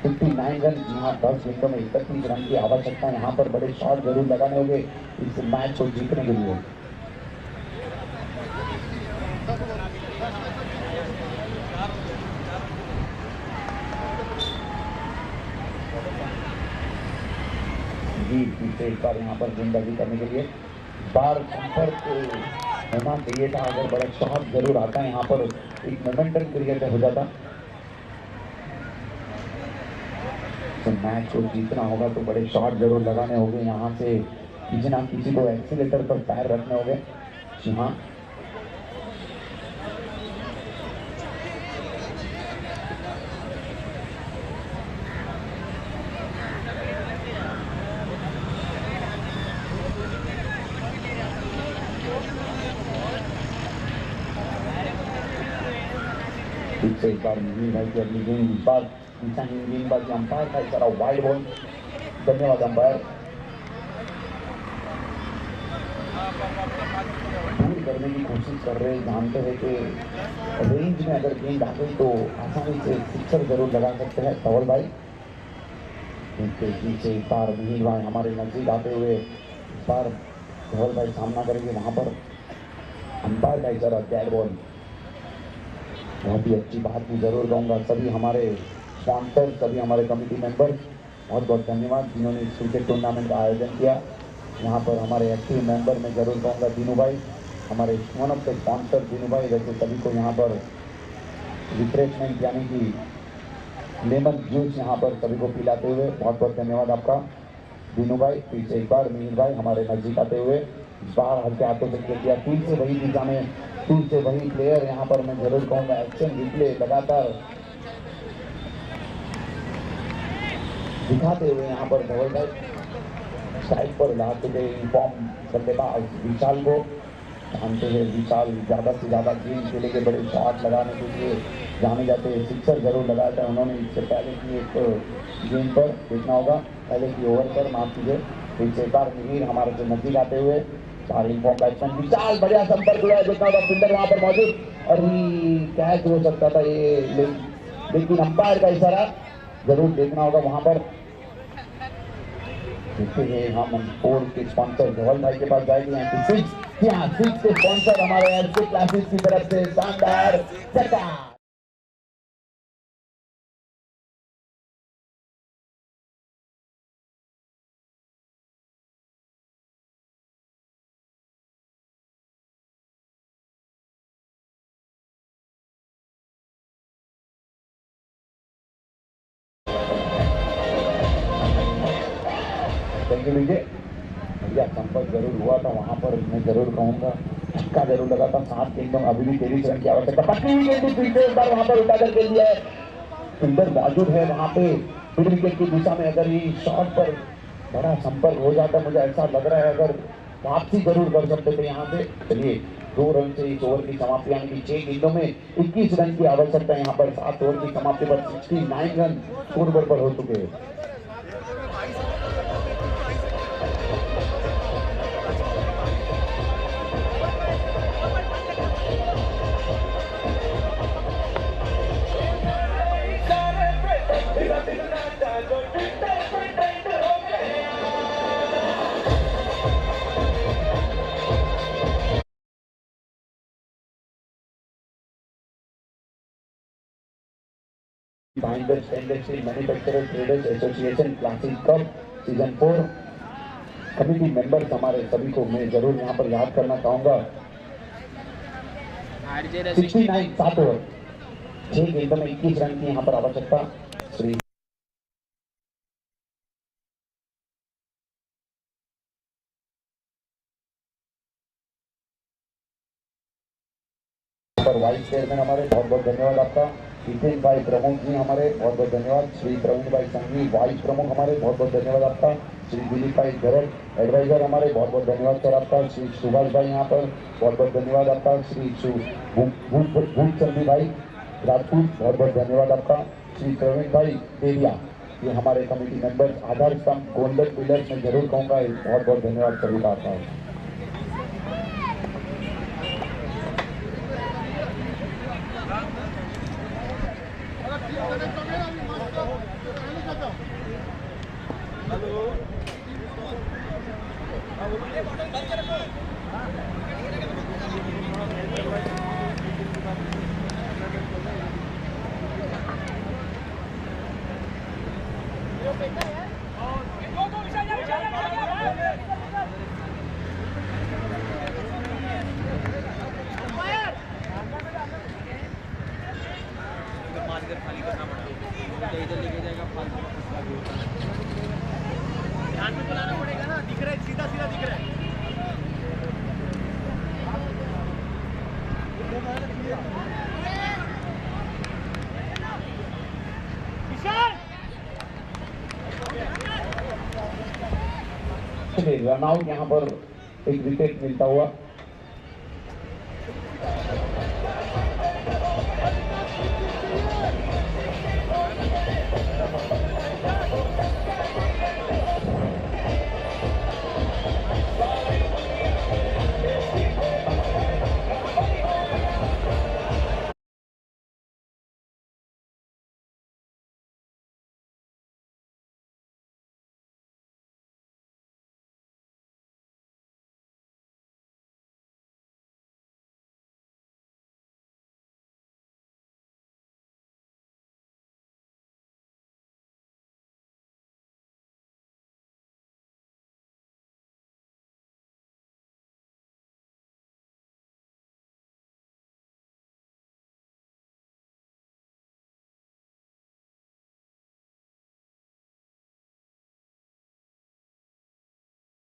59 रन, यहाँ 10 गेंदों में 31 रन की आवश्यकता। यहाँ पर बड़े शॉट जरूर लगाने होंगे इस मैच को जीतने के लिए। पीछे एक बार यहाँ पर गेंदबाजी करने के लिए बार संपर्क होना चाहिए था। अगर बड़ा शॉट जरूर आता है यहाँ पर एक मोमेंटम क्रिएट हो जाता, तो मैच को जीतना होगा तो बड़े शॉट जरूर लगाने होंगे। यहाँ से किसी ना किसी को एक्सीलेटर पर पैर रखने होंगे। जी हाँ, से एक बार मिनी भाई की अगली गेंद, इस बार गेंदबाजी अंपायर का इशारा वाइड बॉल। धन्यवाद अंपायर। दूर करने की कोशिश कर रहे, जानते हैं कि रेंज में अगर गेंद आ गई तो आसानी से सिक्सर जरूर लगा सकते हैं धवल भाई। इनके पीछे एक बार मिनी भाई हमारे नजदीक आते हुए इस बार धवल भाई सामना करेंगे, वहां पर अंपायर का इशारा डेड बॉल। बहुत ही अच्छी बात भी जरूर कहूँगा सभी हमारे स्पॉन्सर, सभी हमारे कमेटी मेंबर, बहुत बहुत धन्यवाद जिन्होंने इस क्रिकेट टूर्नामेंट का आयोजन किया। यहाँ पर हमारे एक्टिव मेंबर में जरूर कहूँगा दीनू भाई, हमारे one of the sponsor Dinu भाई। वैसे सभी को यहाँ पर रिफ्रेशमेंट यानी कि लेमन जूस यहाँ पर सभी को पिलाते हुए बहुत बहुत धन्यवाद आपका दीनू भाई। पीछे एक बार मीर भाई हमारे नजदीक आते हुए इस बार हल्के हाथों से खेल दिया, फिर से वही दिशा में, फिर से वही प्लेयर। यहाँ पर मैं जरूर कहूँगा एक्शन रिप्ले लगातार दिखाते हुए यहाँ पर धवल भाई साइड पर ला चुके इन्फॉर्म बल्लेबाज विशाल को। जानते हैं विशाल ज़्यादा से ज़्यादा गेंद खेलेंगे, बड़े शॉट लगाने के लिए जाने जाते हैं, सिक्सर जरूर लगाया था उन्होंने इससे पहले की एक गेंद पर। देखना होगा पहले की ओवर पर, माफ कीजिए। पीछे एक बार मिहिर हमारे से नजदीक आते हुए चार इन्फॉर्म बैट्समैन विशाल, बढ़िया संपर्क हुआ है। देखना होगा फील्डर वहां पर मौजूद और कैच हो सकता था ये, लेकिन अंपायर का इशारा जरूर देखना होगा वहां पर। देखते हैं हम 4 के स्पॉन्सर धवल भाई के पास जाएंगे। यहाँ 6 के स्पॉन्सर हमारे एफसी क्लासेस की तरफ से शानदार चक्का। बढ़िया संपर्क जरूर हुआ था वहां पर, मैं जरूर कहूंगा छक्का जरूर लगा था। 7 गेंदों में अभी भी 23 रन की आवश्यकता। पकड़ी हुई गेंद फिर से एक बार वहां पर उठा कर खेल दिया है, फील्डर मौजूद है वहां पे मिड विकेट की दिशा में। अगर ये शॉट पर बड़ा संपर्क हो जाता, मुझे ऐसा लग रहा है अगर वापसी जरूर कर सकते थे यहाँ से। चलिए 2 रन से इस ओवर की समाप्ति, यानी कि 6 गेंदों में 21 रन की आवश्यकता। यहाँ पर 7 ओवर की समाप्ति पर 69 रन स्कोरबोर्ड पर हो चुके हैं। Binders Industry Manufacturers Traders Association Classic Cup season 4 committee members हमारे सभी को मैं जरूर यहाँ पर याद करना चाहूंगा। 69 7 ओवर 6 गेंदों में 21 रन की यहाँ पर आवश्यकता। श्री वाइस चेयरमैन हमारे, बहुत बहुत धन्यवाद आपका। जितेंद्र भाई प्रमुख जी हमारे, बहुत बहुत धन्यवाद। श्री प्रवीण भाई संघवी वाइस प्रमुख हमारे, बहुत बहुत धन्यवाद आपका। श्री दिलीप भाई गरल एडवाइजर हमारे, बहुत बहुत धन्यवाद सर आपका। श्री सुभाष भाई यहाँ पर, बहुत बहुत धन्यवाद आपका। श्री भूप चंदी भाई राजपूत, बहुत बहुत धन्यवाद आपका। श्री प्रवीण भाई देविया, ये हमारे कमेटी मेंबर्स, आधार स्तंभ, गोल्डन पिलर्स में जरूर कहूँगा, बहुत बहुत धन्यवाद सभी का आता है। खाली करना पड़ा, इधर लेके जाएगा फालतू का फसला भी होता है। ध्यान में बुलाना पड़ेगा ना, दिख रहा है, सीधा सीधा दिख रहा है। रन आउट यहाँ पर एक विकेट मिलता हुआ।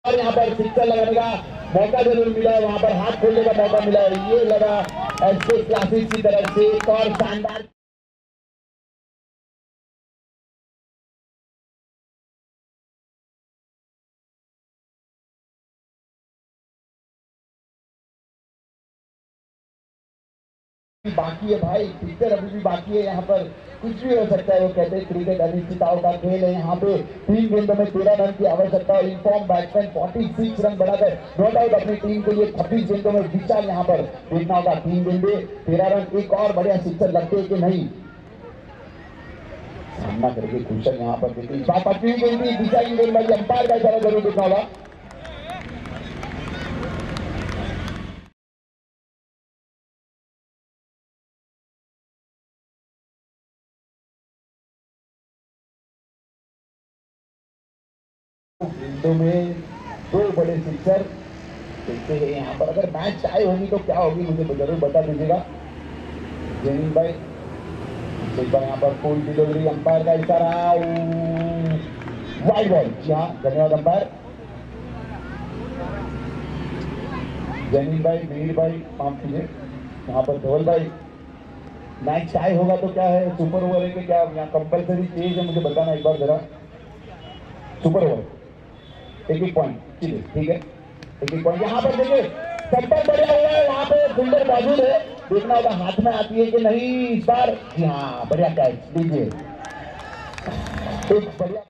और यहाँ पर सिक्सर लगाने का मौका जरूर मिला है, वहां पर हाथ खोलने का मौका मिला है। ये लगा एसके क्लासेस की तरफ से एक और शानदार बाकी है भाई, पिक्चर अभी भी बाकी है। यहाँ पर कुछ भी हो सकता है। वो कहते हैं क्रिकेट अनिश्चितताओं का खेल है। यहाँ पे 3 गेंदों में 13 रन की आवश्यकता है। इनफॉर्म बैट्समैन 46 रन बनाकर नॉट आउट अपनी टीम के लिए 26 गेंदों में विशाल यहाँ पर देखना होगा। 3 गेंदे 13 रन, एक और बढ़िया सिक्सर लगते हैं कि नहीं, सामना करके कुशल यहाँ पर देखिए 25 गेंदी दिशा की गेंदबाजी, अंपायर का इशारा जरूर देखना होगा। गेंदों में 2 बड़े सिक्सर देखते हैं यहाँ पर। अगर मैच टाई होगी तो क्या होगी मुझे जरूर बता दीजिएगा जमीन भाई। एक बार यहाँ पर फुल डिलीवरी, अंपायर का इशारा, वाइड बॉल। जी हाँ, धन्यवाद अंपायर। जमीन भाई, मीर भाई, माफ कीजिए, यहाँ पर धवल भाई। मैच टाई होगा तो क्या है, सुपर ओवर है कि क्या यहाँ कंपल्सरी चेंज है, मुझे बताना एक बार जरा। सुपर ओवर, एक पॉइंट, ठीक है, एक पॉइंट। यहाँ पर देखिए संपर्क बढ़िया हुआ है, वहां पे फील्डर मौजूद है, देखना होगा हाथ में आती है कि नहीं इस बार। जी हाँ, बढ़िया कैच लीजिए, एक बढ़िया